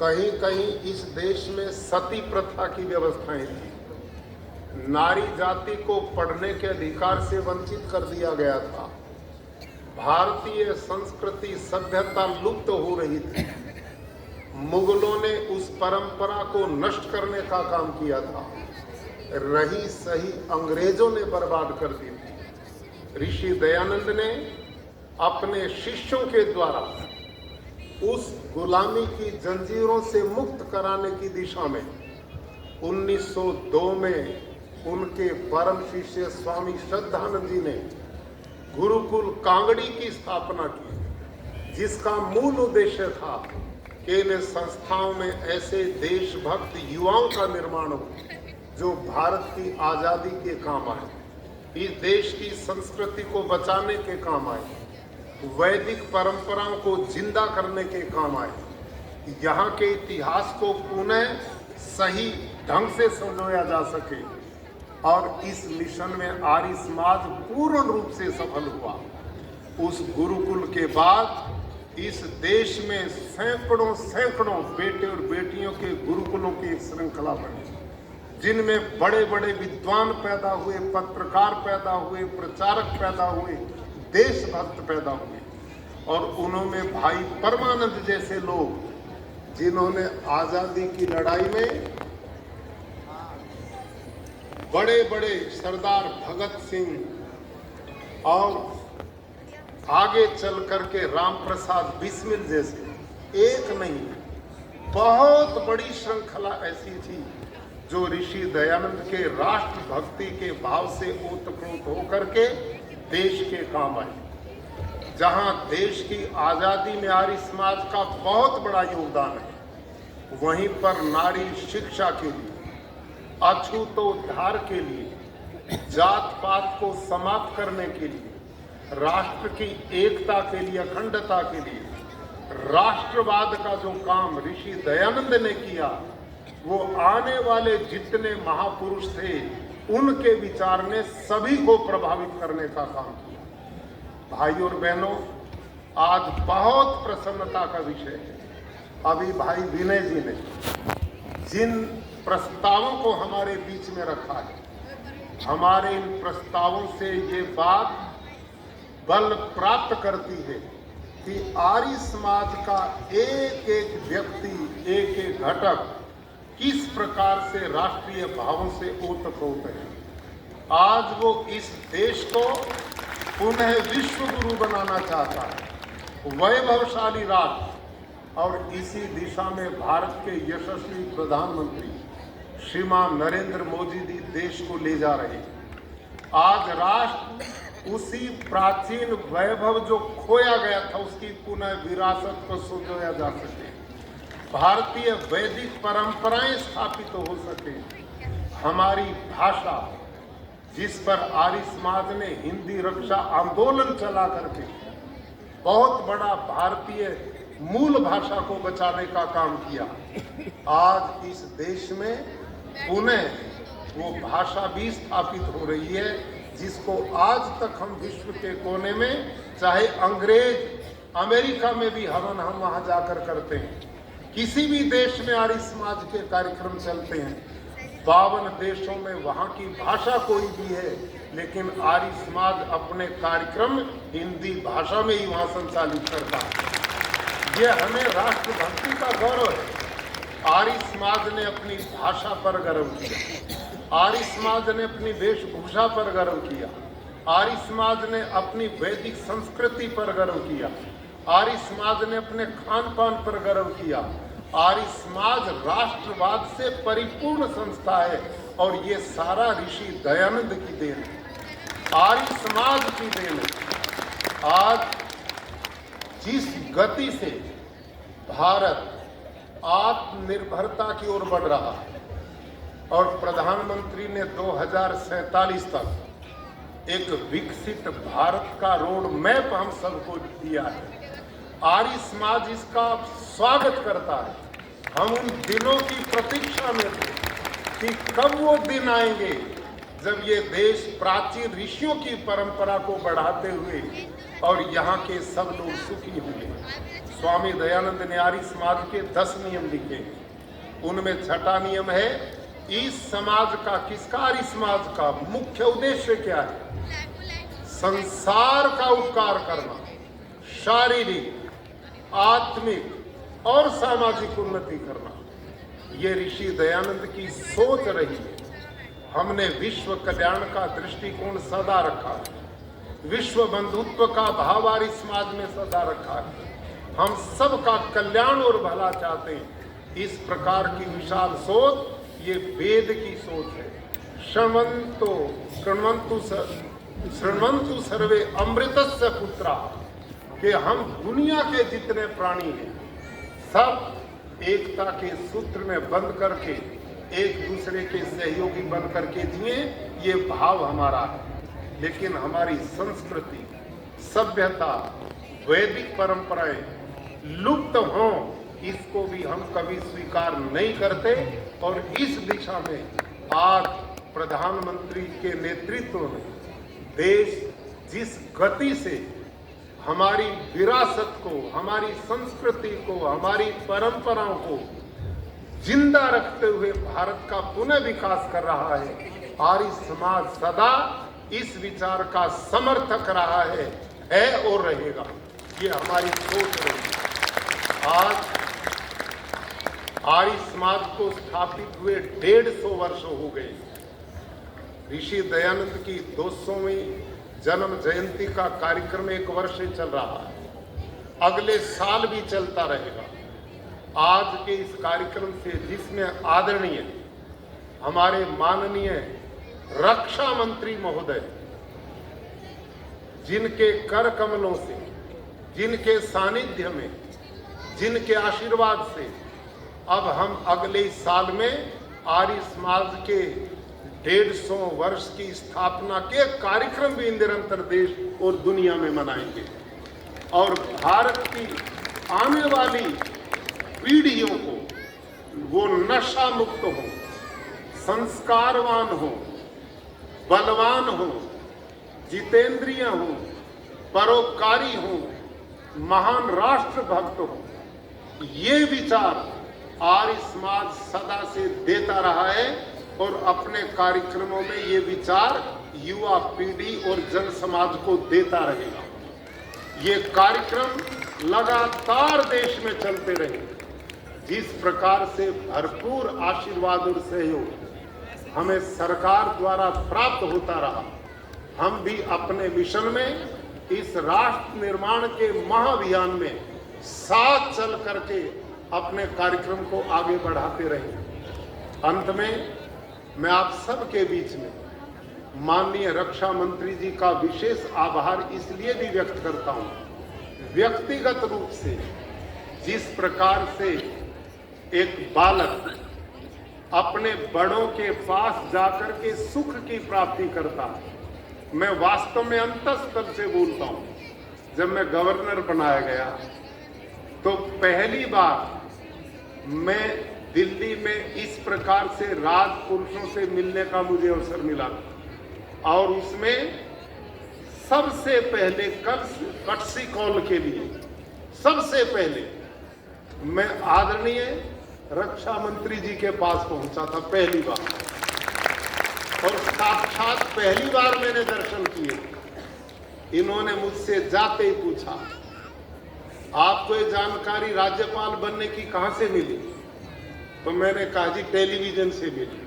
कहीं कहीं इस देश में सती प्रथा की व्यवस्थाएं थी, नारी जाति को पढ़ने के अधिकार से वंचित कर दिया गया था, भारतीय संस्कृति सभ्यता लुप्त हो रही थी, मुगलों ने उस परंपरा को नष्ट करने का काम किया था, रही सही अंग्रेजों ने बर्बाद कर दी थी। ऋषि दयानंद ने अपने शिष्यों के द्वारा उस गुलामी की जंजीरों से मुक्त कराने की दिशा में 1902 में उनके परम शिष्य स्वामी श्रद्धानंद जी ने गुरुकुल कांगड़ी की स्थापना की, जिसका मूल उद्देश्य था कि इन संस्थाओं में ऐसे देशभक्त युवाओं का निर्माण हो जो भारत की आज़ादी के काम आए, इस देश की संस्कृति को बचाने के काम आए, वैदिक परंपराओं को जिंदा करने के काम आए, यहाँ के इतिहास को पुनः सही ढंग से संजोया जा सके। और इस मिशन में आर्य समाज पूर्ण रूप से सफल हुआ। उस गुरुकुल के बाद इस देश में सैकड़ों सैकड़ों बेटे और बेटियों के गुरुकुलों की एक श्रृंखला बनी, जिनमें बड़े बड़े विद्वान पैदा हुए, पत्रकार पैदा हुए, प्रचारक पैदा हुए, देशभक्त पैदा हुए। और उन्होंने भाई परमानंद जैसे लोग जिन्होंने आज़ादी की लड़ाई में बड़े बड़े सरदार भगत सिंह और आगे चल करके राम प्रसाद बिस्मिल जैसे एक नहीं बहुत बड़ी श्रृंखला ऐसी थी जो ऋषि दयानंद के राष्ट्र भक्ति के भाव से ओतप्रोत होकर के देश के काम आए। जहां देश की आजादी में आर्य समाज का बहुत बड़ा योगदान है, वहीं पर नारी शिक्षा के लिए, अछूतोद्धार के लिए, जात पात को समाप्त करने के लिए, राष्ट्र की एकता के लिए, अखंडता के लिए, राष्ट्रवाद का जो काम ऋषि दयानंद ने किया, वो आने वाले जितने महापुरुष थे उनके विचार ने सभी को प्रभावित करने का काम किया। भाई और बहनों, आज बहुत प्रसन्नता का विषय है, अभी भाई विनय जी ने जिन प्रस्तावों को हमारे बीच में रखा है, हमारे इन प्रस्तावों से ये बात बल प्राप्त करती है कि आर्य समाज का एक एक व्यक्ति, एक एक घटक किस प्रकार से राष्ट्रीय भावों से ओतप्रोत है। आज वो इस देश को पुनः विश्व गुरु बनाना चाहता है, वैभवशाली राष्ट्र और इसी दिशा में भारत के यशस्वी प्रधानमंत्री श्रीमान नरेंद्र मोदी जी देश को ले जा रहे हैं। आज राष्ट्र उसी प्राचीन वैभव जो खोया गया था उसकी पुनः विरासत को संजोया जा सके, भारतीय वैदिक परंपराएं स्थापित हो सके, हमारी भाषा जिस पर आर्य समाज ने हिंदी रक्षा आंदोलन चला करके बहुत बड़ा भारतीय मूल भाषा को बचाने का काम किया, आज इस देश में पुनः वो भाषा भी स्थापित हो रही है जिसको आज तक हम विश्व के कोने में, चाहे अंग्रेज अमेरिका में भी हम वहां जाकर करते हैं, किसी भी देश में आर्य समाज के कार्यक्रम चलते हैं, 52 देशों में वहां की भाषा कोई भी है, लेकिन आर्य समाज अपने कार्यक्रम हिंदी भाषा में ही वहां संचालित करता है। यह हमें राष्ट्रभक्ति का गौरव है। आर्य समाज ने अपनी भाषा पर गर्व किया, आर्य समाज ने अपनी वेशभूषा पर गर्व किया, आर्य समाज ने अपनी वैदिक संस्कृति पर गर्व किया, आर्य समाज ने अपने खान पान पर गर्व किया। आर्य समाज राष्ट्रवाद से परिपूर्ण संस्था है और ये सारा ऋषि दयानंद की देन है, आर्य समाज की देन है। आज जिस गति से भारत आत्मनिर्भरता की ओर बढ़ रहा है और प्रधानमंत्री ने 2047 तक एक विकसित भारत का रोड मैप हम सबको दिया है, आर्य समाज इसका स्वागत करता है। हम उन दिनों की प्रतीक्षा में थे कि कब वो दिन आएंगे जब ये देश प्राचीन ऋषियों की परंपरा को बढ़ाते हुए और यहाँ के सब लोग सुखी होंगे। स्वामी दयानंद ने आर्य समाज के 10 नियम लिखे, उनमें छठा नियम है, इस समाज का, किसका, आर्य समाज का मुख्य उद्देश्य क्या है? संसार का उपकार करना, शारीरिक, आत्मिक और सामाजिक उन्नति करना। ये ऋषि दयानंद की सोच रही है। हमने विश्व कल्याण का दृष्टिकोण सदा रखा है, विश्व बंधुत्व का भाव आर्य समाज में सदा रखा है। हम सबका कल्याण और भला चाहते हैं। इस प्रकार की विशाल सोच ये वेद की सोच है। शृण्वन्तु सर्वे अमृतस्य पुत्रा, कि हम दुनिया के जितने प्राणी हैं सब एकता के सूत्र में बंध करके एक दूसरे के सहयोगी बन करके जिए, ये भाव हमारा है। लेकिन हमारी संस्कृति, सभ्यता, वैदिक परंपराएं लुप्त हों, इसको भी हम कभी स्वीकार नहीं करते। और इस दिशा में आज प्रधानमंत्री के नेतृत्व में देश जिस गति से हमारी विरासत को, हमारी संस्कृति को, हमारी परंपराओं को जिंदा रखते हुए भारत का पुनः विकास कर रहा है, आर्य समाज सदा इस विचार का समर्थक रहा है और रहेगा। ये हमारी सोच रही है। आज आर्य समाज को स्थापित हुए 150 वर्ष हो गए। ऋषि दयानंद की 200वीं जन्म जयंती का कार्यक्रम 1 वर्ष से चल रहा है, अगले साल भी चलता रहेगा। आज के इस कार्यक्रम से, जिसमें आदरणीय हमारे माननीय रक्षा मंत्री महोदय, जिनके कर कमलों से, जिनके सानिध्य में, जिनके आशीर्वाद से अब हम अगले साल में आर्य समाज के 150 वर्ष की स्थापना के कार्यक्रम भी निरंतर देश और दुनिया में मनाएंगे। और भारत की आने वाली पीढ़ियों को वो नशा मुक्त हो, संस्कारवान हो, बलवान हो, जितेंद्रिय हो, परोपकारी हो, महान राष्ट्रभक्त हो, ये विचार आर्य समाज सदा से देता रहा है और अपने कार्यक्रमों में ये विचार युवा पीढ़ी और जन समाज को देता रहेगा। ये कार्यक्रम लगातार देश में चलते रहे। जिस प्रकार से भरपूर आशीर्वाद और सहयोग हमें सरकार द्वारा प्राप्त होता रहा, हम भी अपने मिशन में, इस राष्ट्र निर्माण के महाअभियान में साथ चल करके अपने कार्यक्रम को आगे बढ़ाते रहे। अंत में मैं आप सबके बीच में माननीय रक्षा मंत्री जी का विशेष आभार इसलिए भी व्यक्त करता हूं, व्यक्तिगत रूप से जिस प्रकार से एक बालक अपने बड़ों के पास जाकर के सुख की प्राप्ति करता है, मैं वास्तव में अंतःस्थल से बोलता हूं। जब मैं गवर्नर बनाया गया तो पहली बार मैं दिल्ली में इस प्रकार से राजपुरुषों से मिलने का मुझे अवसर मिला और उसमें सबसे पहले कटसी कॉल के लिए सबसे पहले मैं आदरणीय रक्षा मंत्री जी के पास पहुंचा था पहली बार, और साक्षात पहली बार मैंने दर्शन किए। इन्होंने मुझसे जाते ही पूछा, आपको ये जानकारी राज्यपाल बनने की कहां से मिली? तो मैंने कहा जी टेलीविजन से मिली।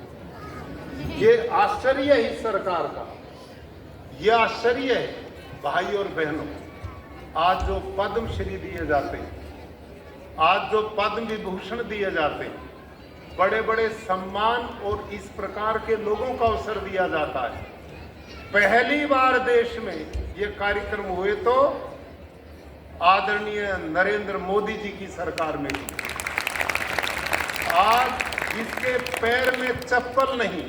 ये आश्चर्य है इस सरकार का, ये आश्चर्य है भाई और बहनों। आज जो पद्म श्री दिए जाते हैं, आज जो पद्म विभूषण दिए जाते हैं, बड़े बड़े सम्मान और इस प्रकार के लोगों का अवसर दिया जाता है, पहली बार देश में ये कार्यक्रम हुए तो आदरणीय नरेंद्र मोदी जी की सरकार में भी। आज जिसके पैर में चप्पल नहीं,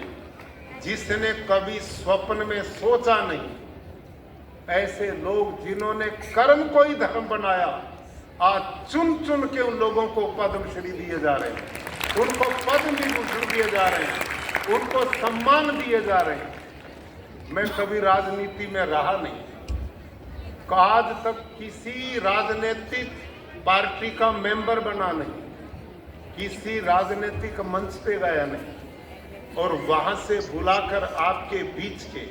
जिसने कभी स्वप्न में सोचा नहीं, ऐसे लोग जिन्होंने कर्म को ही धर्म बनाया, आज चुन चुन के उन लोगों को पद्मश्री दिए जा रहे हैं, उनको पद्म विभूषण दिए जा रहे हैं, उनको सम्मान दिए जा रहे हैं। मैं कभी राजनीति में रहा नहीं, आज तक किसी राजनीतिक पार्टी का मेंबर बना नहीं, किसी राजनीतिक मंच पे गया नहीं, और वहां से बुलाकर आपके बीच के,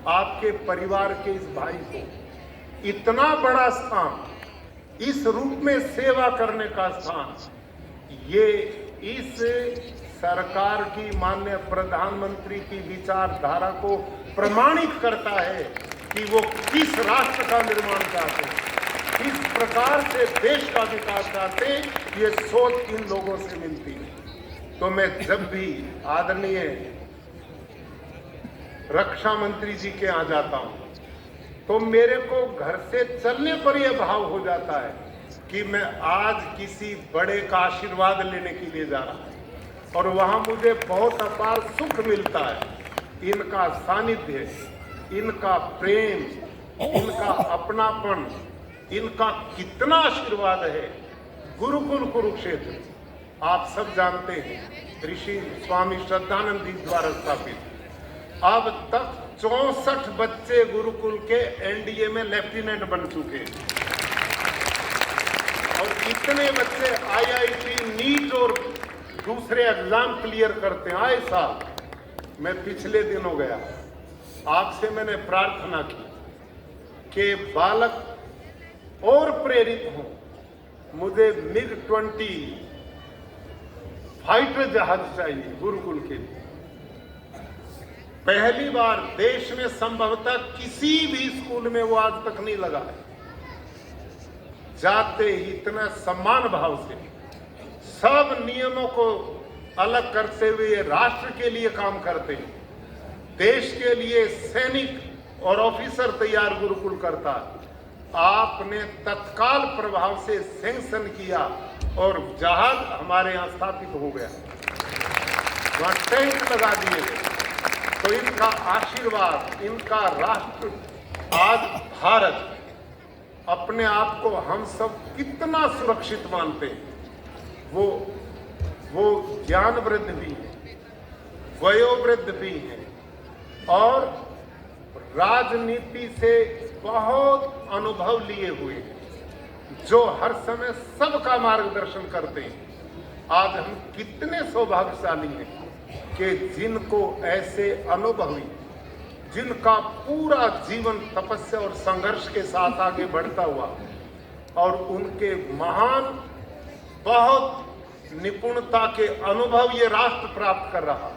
आपके परिवार के इस भाई को इतना बड़ा स्थान, इस रूप में सेवा करने का स्थान, ये इस सरकार की माननीय प्रधानमंत्री की विचारधारा को प्रमाणित करता है कि वो किस राष्ट्र का निर्माण चाहते हैं, किस प्रकार से देश का विकास चाहते हैं, ये सोच इन लोगों से मिलती है। तो मैं जब भी आदरणीय रक्षा मंत्री जी के यहाँ जाता हूँ तो मेरे को घर से चलने पर यह भाव हो जाता है कि मैं आज किसी बड़े का आशीर्वाद लेने के लिए जा रहा हूँ, और वहाँ मुझे बहुत अपार सुख मिलता है। इनका सानिध्य, इनका प्रेम, इनका अपनापन, इनका कितना आशीर्वाद है। गुरुकुल कुरुक्षेत्र आप सब जानते हैं, ऋषि स्वामी श्रद्धानंद जी द्वारा स्थापित। अब तक 64 बच्चे गुरुकुल के एनडीए में लेफ्टिनेंट बन चुके हैं, और इतने बच्चे आईआईटी, नीट और दूसरे एग्जाम क्लियर करते हैं आए साल। मैं पिछले दिनों गया, आपसे मैंने प्रार्थना की कि बालक और प्रेरित हों, मुझे MiG-20 फाइटर जहाज चाहिए गुरुकुल के लिए। पहली बार देश में संभवतः किसी भी स्कूल में वो आज तक नहीं लगा है। जाते ही इतना सम्मान भाव से सब नियमों को अलग करते हुए राष्ट्र के लिए काम करते हैं, देश के लिए सैनिक और ऑफिसर तैयार गुरुकुल करता है। आपने तत्काल प्रभाव से सैंक्शन किया और जहाज हमारे यहाँ स्थापित हो गया, वहां टैंक लगा दिए गए। तो इनका आशीर्वाद, इनका राष्ट्र, आज भारत अपने आप को हम सब कितना सुरक्षित मानते हैं। वो ज्ञान वृद्ध भी है, वयोवृद्ध भी है, और राजनीति से बहुत अनुभव लिए हुए हैं, जो हर समय सबका मार्गदर्शन करते हैं। आज हम कितने सौभाग्यशाली हैं कि जिनको ऐसे अनुभवी, जिनका पूरा जीवन तपस्या और संघर्ष के साथ आगे बढ़ता हुआ, और उनके महान बहुत निपुणता के अनुभव ये राष्ट्र प्राप्त कर रहा,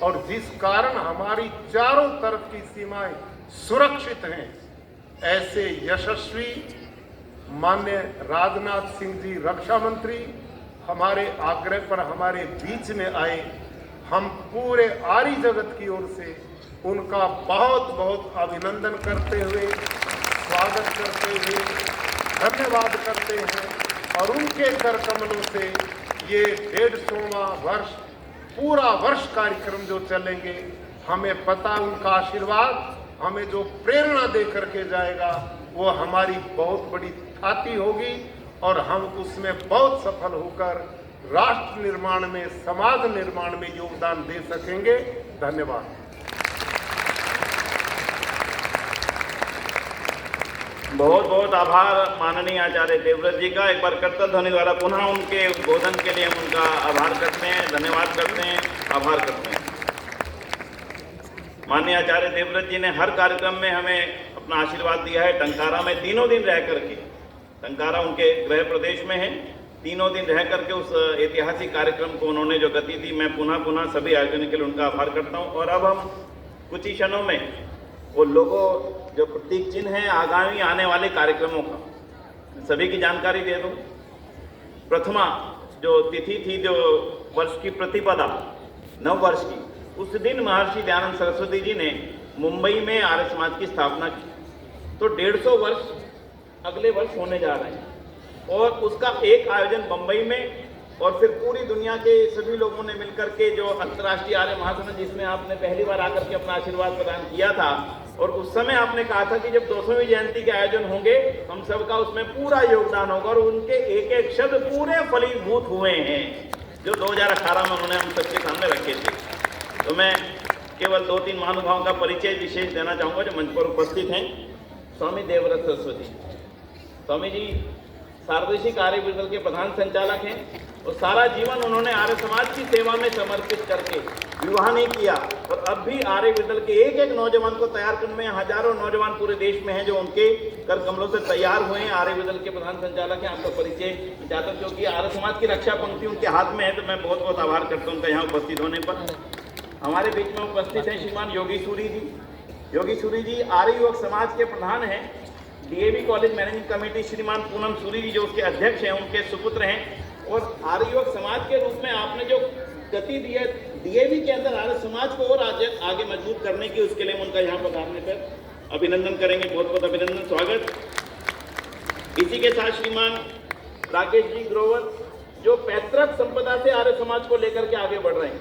और जिस कारण हमारी चारों तरफ की सीमाएं सुरक्षित हैं। ऐसे यशस्वी माननीय राजनाथ सिंह जी रक्षा मंत्री हमारे आग्रह पर हमारे बीच में आए। हम पूरे आर्य जगत की ओर से उनका बहुत बहुत अभिनंदन करते हुए, स्वागत करते हुए, धन्यवाद करते हैं। और उनके कर कमलों से ये 150वां वर्ष, पूरा वर्ष कार्यक्रम जो चलेंगे, हमें पता उनका आशीर्वाद हमें जो प्रेरणा दे करके जाएगा वो हमारी बहुत बड़ी थाती होगी और हम उसमें बहुत सफल होकर राष्ट्र निर्माण में, समाज निर्माण में योगदान दे सकेंगे। धन्यवाद। बहुत बहुत आभार माननीय आचार्य देवव्रत जी का। एक बार करतल ध्वनि द्वारा पुनः उनके उद्बोधन के लिए हम उनका आभार करते हैं, धन्यवाद करते हैं, आभार करते हैं। माननीय आचार्य देवव्रत जी ने हर कार्यक्रम में हमें अपना आशीर्वाद दिया है। टंकारा में तीनों दिन रह करके, टंकारा उनके गृह प्रदेश में है, तीनों दिन रह करके उस ऐतिहासिक कार्यक्रम को उन्होंने जो गति दी, मैं पुनः पुनः सभी आयोजनों के लिए उनका आभार करता हूँ। और अब हम कुछ ही क्षणों में वो लोगों जो प्रतीक चिन्ह है आगामी आने वाले कार्यक्रमों का सभी की जानकारी दे दूं। प्रथमा जो तिथि थी, जो वर्ष की प्रतिपदा नव वर्ष की, उस दिन महर्षि दयानंद सरस्वती जी ने मुंबई में आर्य समाज की स्थापना की। तो 150 वर्ष अगले वर्ष होने जा रहे हैं और उसका एक आयोजन बंबई में और फिर पूरी दुनिया के सभी लोगों ने मिलकर के जो अंतर्राष्ट्रीय आर्य महासम्मेलन, जिसमें आपने पहली बार आकर के अपना आशीर्वाद प्रदान किया था, और उस समय आपने कहा था कि जब 200वीं जयंती के आयोजन होंगे हम सबका उसमें पूरा योगदान होगा, और उनके एक एक शब्द पूरे फलीभूत हुए हैं जो 2018 में उन्होंने हम सबके सामने रखे थे। तो मैं केवल 2-3 महानुभावों का परिचय विशेष देना चाहूँगा जो मंच पर उपस्थित हैं। स्वामी देवव्रत सरस्वती स्वामी जी सार्वदेशिक आर्य विदल के प्रधान संचालक हैं और सारा जीवन उन्होंने आर्य समाज की सेवा में समर्पित करके विवाह नहीं किया, और अब भी आर्य विदल के एक एक नौजवान को तैयार करने में हजारों नौजवान पूरे देश में हैं जो उनके कर कमलों से तैयार हुए हैं। आर्य विदल के प्रधान संचालक हैं। आपका परिचय चाहता हूँ क्योंकि आर्य समाज की रक्षा पंक्ति उनके हाथ में है, तो मैं बहुत बहुत आभार करता हूँ उनका यहाँ उपस्थित होने पर। हमारे बीच में उपस्थित हैं श्रीमान योगी सूरी जी। योगी सूरी जी आर्य युवक समाज के प्रधान हैं। डीएवी कॉलेज मैनेजिंग कमेटी श्रीमान पूनम सूरी जी जो उसके अध्यक्ष हैं, उनके सुपुत्र हैं। और आर्य युवक समाज के रूप में आपने जो गति दी है डीएवी के अंदर आर्य समाज को और आगे मजबूत करने की, उसके लिए उनका यहाँ पधारने पर अभिनंदन करेंगे। बहुत बहुत अभिनंदन, स्वागत। इसी के साथ श्रीमान राकेश जी ग्रोवर जो पैतृक संपदा से आर्य समाज को लेकर के आगे बढ़ रहे हैं,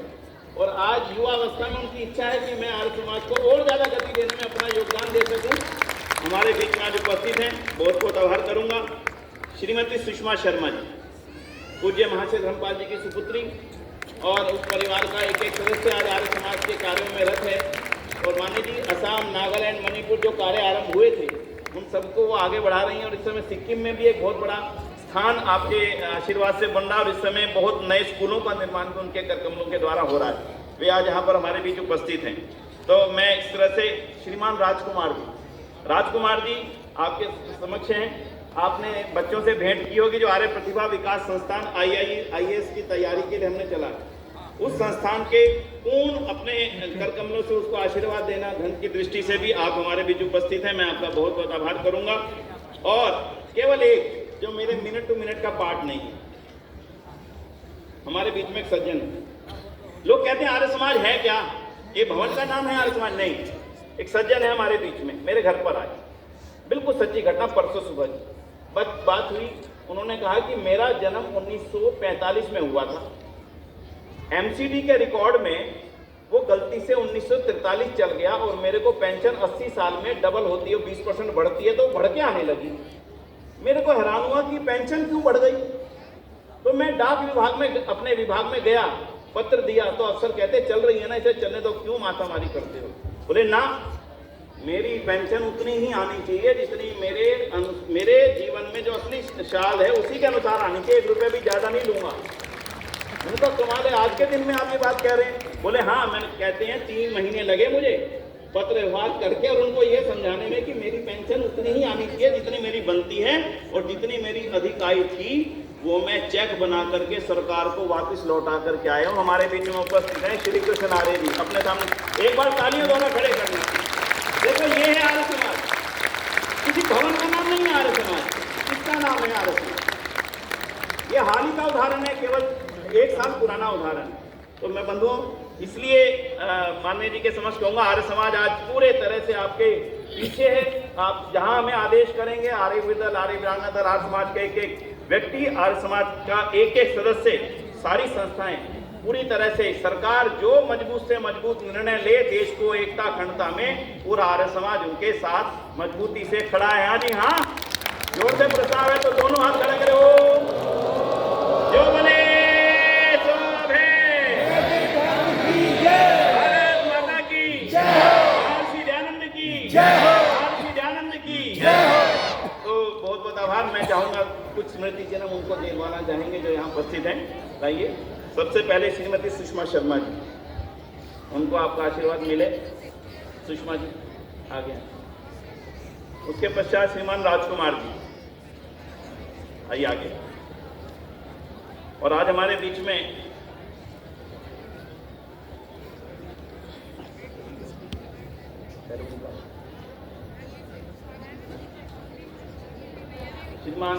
और आज युवा अवस्था में उनकी इच्छा है कि मैं आर्य समाज को और ज़्यादा गति देने में अपना योगदान दे सकूं। हमारे बीच में आज उपस्थित हैं, बहुत बहुत आभार करूंगा। श्रीमती सुषमा शर्मा जी, पूज्य महाशय धर्मपाल जी की सुपुत्री और उस परिवार का एक एक सदस्य आज आर्य समाज के कार्यों में रत है। और मानी जी असम, नागालैंड, मणिपुर जो कार्य आरंभ हुए थे उन सबको वो आगे बढ़ा रही हैं, और इस समय सिक्किम में भी एक बहुत बड़ा स्थान आपके आशीर्वाद से बन रहा है, और इस समय बहुत नए स्कूलों का निर्माण भी उनके कर कमलों के द्वारा हो रहा है। वे आज यहाँ पर हमारे बीच उपस्थित हैं। तो मैं इस तरह से श्रीमान राजकुमार जी आपके समक्ष हैं। आपने बच्चों से भेंट की होगी जो आर्य प्रतिभा विकास संस्थान IAS की तैयारी के लिए हमने चला, उस संस्थान के पूर्ण अपने कर कमलों से उसको आशीर्वाद देना, धन की दृष्टि से भी आप हमारे बीच उपस्थित हैं। मैं आपका बहुत बहुत आभार करूंगा। और केवल एक जो मेरे मिनट टू मिनट का पार्ट नहीं है, हमारे बीच में एक सज्जन है। लोग कहते हैं आर्य समाज है क्या, ये भवन का नाम है आर्य समाज? नहीं, एक सज्जन है हमारे बीच में, मेरे घर पर आए, बिल्कुल सच्ची घटना, परसों सुबह बात हुई। उन्होंने कहा कि मेरा जन्म 1945 में हुआ था, MCD के रिकॉर्ड में वो गलती से 1943 चल गया, और मेरे को पेंशन 80 साल में डबल होती है, 20% बढ़ती है, तो बढ़ के आने लगी। मेरे को हैरान हुआ कि पेंशन क्यों बढ़ गई। तो मैं डाक विभाग में, अपने विभाग में गया, पत्र दिया, तो अफसर कहते चल रही है ना, इसे चलने दो, क्यों माथामारी करते हो। बोले ना, मेरी पेंशन उतनी ही आनी चाहिए जितनी मेरे जीवन में जो असली साल है उसी के अनुसार आनी चाहिए, 1 रुपये भी ज़्यादा नहीं लूँगा। उनका कमाल है, आज के दिन में आप ये बात कह रहे हैं। बोले हाँ, मैंने कहते हैं 3 महीने लगे मुझे पत्र व्यवहार करके और उनको ये समझाने में कि मेरी पेंशन उतनी ही आनी चाहिए जितनी मेरी बनती है, और जितनी मेरी अधिक आयु थी वो मैं चेक बना करके सरकार को वापस लौटा करके आया हूँ। हमारे बीच में उपस्थित हैं श्री कृष्ण आर्य जी, अपने सामने एक बार तालियों द्वारा खड़े करना। देखो ये है आर्य समाज, किसी भवन का नाम नहीं है आर्य समाज। किसका नाम है आर्य समाज? ये हाल ही का उदाहरण है, केवल 1 साल पुराना उदाहरण। तो मैं बंधुओं इसलिए माननीय जी के समक्ष कहूँगा, आर्य समाज आज पूरे तरह से आपके पीछे है। आप जहाँ हमें आदेश करेंगे, आर्य दल, आर्य ब्राह्मण दल, आर्य समाज का एक एक व्यक्ति, आर्य समाज का एक एक सदस्य, सारी संस्थाएं पूरी तरह से, सरकार जो मजबूत से मजबूत निर्णय ले देश को एकता अखंडता में, पूरा आर्य समाज उनके साथ मजबूती से खड़ा है। हाँ जी हाँ, जोर से प्रस्ताव है तो दोनों हाथ खड़े करो। जो बने सो भय। भारत माता की महर्षि दयानंद की, महर्षि दयानंद की। तो बहुत बहुत आभार। मैं चाहूंगा कुछ स्मृति चिन्ह उनको देवाना चाहेंगे जो यहाँ उपस्थित हैं। लाइए, सबसे पहले श्रीमती सुषमा शर्मा जी, उनको आपका आशीर्वाद मिले। सुषमा जी आगे। उसके पश्चात श्रीमान राजकुमार जी, आइए आगे। और आज हमारे बीच में श्रीमान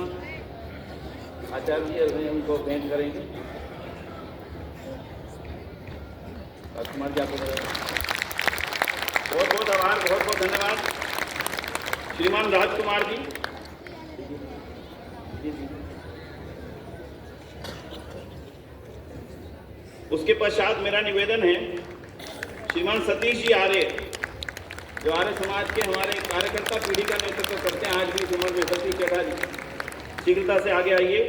आचार्य जी उनको भेंट करेंगे। राजकुमार जी आपको बहुत बहुत आभार, बहुत बहुत धन्यवाद। श्रीमान राजकुमार जी, उसके पश्चात मेरा निवेदन है श्रीमान सतीश जी आर्य, जो आर्य समाज के हमारे कार्यकर्ता पीढ़ी का नेतृत्व करते हैं आज भी। श्रीमान सतीश चड्ढा जी शीघ्रता से आगे आइए।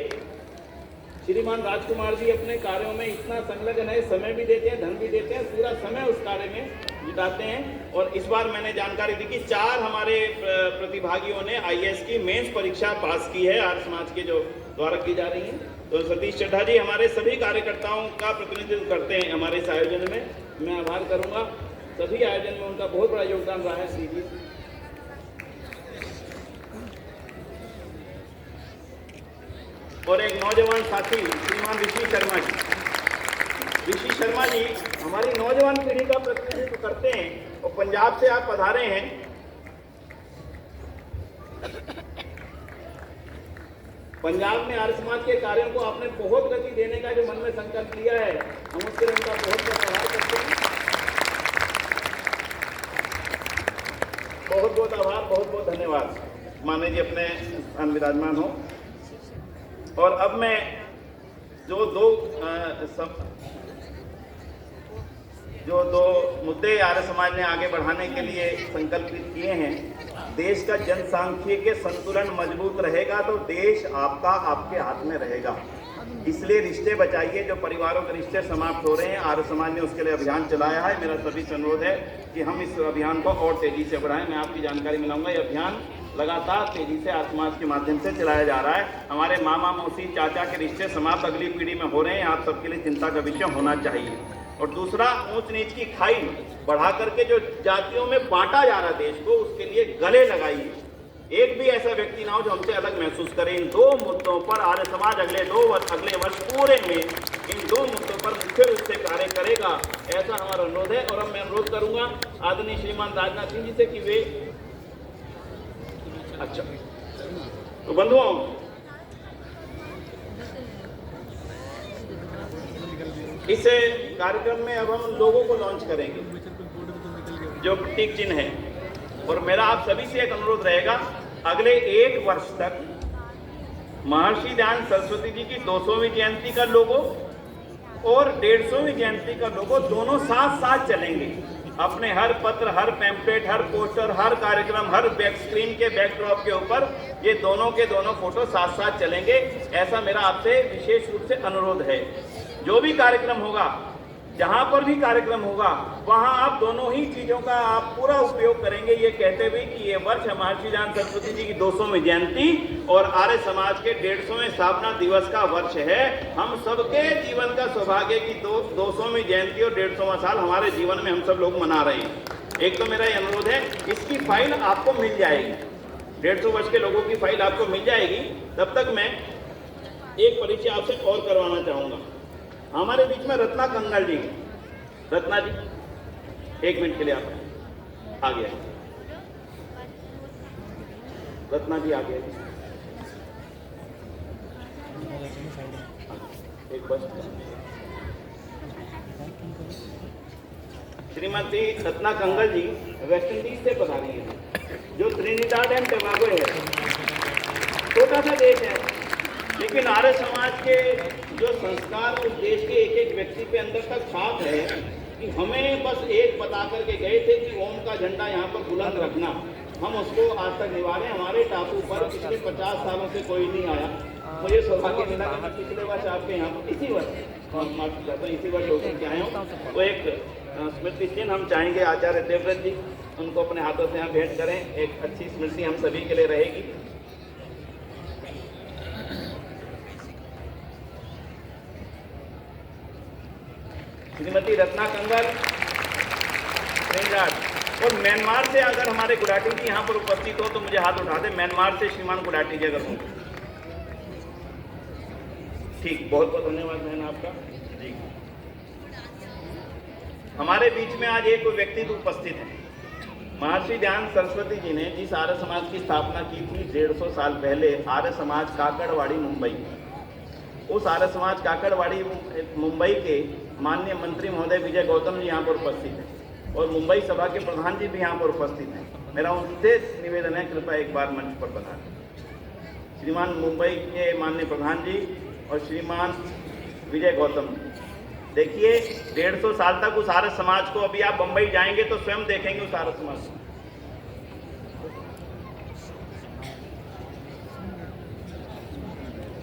श्रीमान राजकुमार जी अपने कार्यों में इतना संलग्न है, समय भी देते हैं, धन भी देते हैं, पूरा समय उस कार्य में बिताते हैं। और इस बार मैंने जानकारी दी कि 4 हमारे प्रतिभागियों ने IAS की मेंस परीक्षा पास की है, आर्य समाज के जो द्वारा की जा रही है। तो सतीश चड्ढा जी हमारे सभी कार्यकर्ताओं का प्रतिनिधित्व करते हैं हमारे इस आयोजन में। मैं आभार करूंगा, सभी आयोजन में उनका बहुत बड़ा योगदान रहा है। श्री जी और एक नौजवान साथी श्रीमान ऋषि शर्मा जी। ऋषि शर्मा जी हमारी नौजवान पीढ़ी का प्रतिनिधित्व करते हैं और पंजाब से आप पधारे हैं। पंजाब में आर्य समाज के कार्यों को आपने बहुत गति देने का जो मन में संकल्प लिया है, हम उसके लिए उनका बहुत बहुत आभार करते हैं। बहुत बहुत आभार, बहुत बहुत धन्यवाद। मान्य जी अपने स्थान विराजमान हो। और अब मैं जो दो मुद्दे आर्य समाज ने आगे बढ़ाने के लिए संकल्पित किए हैं। देश का जनसांख्यिकीय संतुलन मजबूत रहेगा तो देश आपका आपके हाथ में रहेगा। इसलिए रिश्ते बचाइए, जो परिवारों के रिश्ते समाप्त हो रहे हैं, आर्य समाज ने उसके लिए अभियान चलाया है। मेरा सभी से अनुरोध है कि हम इस अभियान को और तेजी से बढ़ाएं। मैं आपकी जानकारी मिलाऊंगा, ये अभियान लगातार तेजी से आर्य समाज के माध्यम से चलाया जा रहा है। हमारे मामा मौसी चाचा के रिश्ते समाप्त अगली पीढ़ी में हो रहे हैं, आप सबके लिए चिंता का विषय होना चाहिए। और दूसरा, ऊंच नीच की खाई बढ़ा करके जो जातियों में बांटा जा रहा है देश को, उसके लिए गले लगाइए। एक भी ऐसा व्यक्ति ना हो जो हमसे अलग महसूस करे। इन 2 मुद्दों पर आर्य समाज अगले वर्ष पूरे में इन 2 मुद्दों पर मुख्य रूप से कार्य करेगा, ऐसा हमारा अनुरोध है। और अब मैं अनुरोध करूंगा आदरणीय श्रीमान राजनाथ सिंह जी से कि वे अच्छा तो बंधुओं, इस कार्यक्रम में अब हम लोगों को लॉन्च करेंगे जो प्रतीक चिन्ह है। और मेरा आप सभी से एक अनुरोध रहेगा, अगले 1 वर्ष तक महर्षि दयानंद सरस्वती जी की 200वीं जयंती का लोगो और 150वीं जयंती का लोगो दोनों साथ साथ चलेंगे। अपने हर पत्र, हर पैम्पलेट, हर पोस्टर, हर कार्यक्रम, हर बैक स्क्रीन के बैकड्रॉप के ऊपर ये दोनों के दोनों फोटो साथ साथ चलेंगे। ऐसा मेरा आपसे विशेष रूप से अनुरोध है। जो भी कार्यक्रम होगा, जहां पर भी कार्यक्रम होगा, वहां आप दोनों ही चीजों का आप पूरा उपयोग करेंगे, ये कहते हुए कि ये वर्ष महर्षि दयानंद सरस्वती जी की 200वीं जयंती और आर्य समाज के 150वें स्थापना दिवस का वर्ष है। हम सबके जीवन का सौभाग्य की 200वीं जयंती और 150वां साल हमारे जीवन में हम सब लोग मना रहे हैं। एक तो मेरा ये अनुरोध है, इसकी फाइल आपको मिल जाएगी, 150 वर्ष के लोगों की फाइल आपको मिल जाएगी। तब तक मैं एक परिचय आपसे और करवाना चाहूंगा। हमारे बीच में रत्ना कंगल जी, रत्ना जी 1 मिनट के लिए आप आ गया। रत्ना जी आ गया। एक बस श्रीमती रत्ना कंगल जी वेस्ट इंडीज से पधारी है, जो त्रिनिदाद एंड टोबैगो है। छोटा सा देश है, लेकिन आर्य समाज के जो संस्कार उस देश के एक एक व्यक्ति पे अंदर तक छाप है कि हमें बस एक बता करके गए थे कि ओम का झंडा यहाँ पर बुलंद रखना। हम उसको आज तक निभा रहे हैं। हमारे टापू पर पिछले 50 सालों से कोई नहीं आया। मुझे सौभाग्य मिला कि पिछले वर्ष आपके यहाँ पर इसी वर्ष होकर के आए हूँ। वो एक स्मृति चिन्ह हम चाहेंगे आचार्य देवव्रत जी उनको अपने हाथों से यहाँ भेंट करें। एक अच्छी स्मृति हम सभी के लिए रहेगी। Shrimati Ratna Kangal Trinidad. और म्यांमार से अगर हमारे गुलाटी जी यहाँ पर उपस्थित हो तो मुझे हाथ उठा दे। म्यांमार से श्रीमान गुलाटी जी अगर हो। ठीक, बहुत बहुत धन्यवाद बहन आपका जी। हमारे बीच में आज एक व्यक्तित्व उपस्थित है। महर्षि दयानंद सरस्वती जी ने जिस आर्य समाज की स्थापना की थी 150 साल पहले, आर्य समाज काकड़वाड़ी मुंबई, उस आर्य समाज काकड़वाड़ी मुंबई के माननीय मंत्री महोदय विजय गौतम जी यहाँ पर उपस्थित हैं और मुंबई सभा के प्रधान जी भी यहाँ पर उपस्थित हैं। मेरा उनसे निवेदन है, कृपया एक बार मंच पर पधारें। श्रीमान मुंबई के माननीय प्रधान जी और श्रीमान विजय गौतम। देखिए 150 साल तक उस आर्य समाज को, अभी आप बम्बई जाएंगे तो स्वयं देखेंगे उस आर्य समाज को।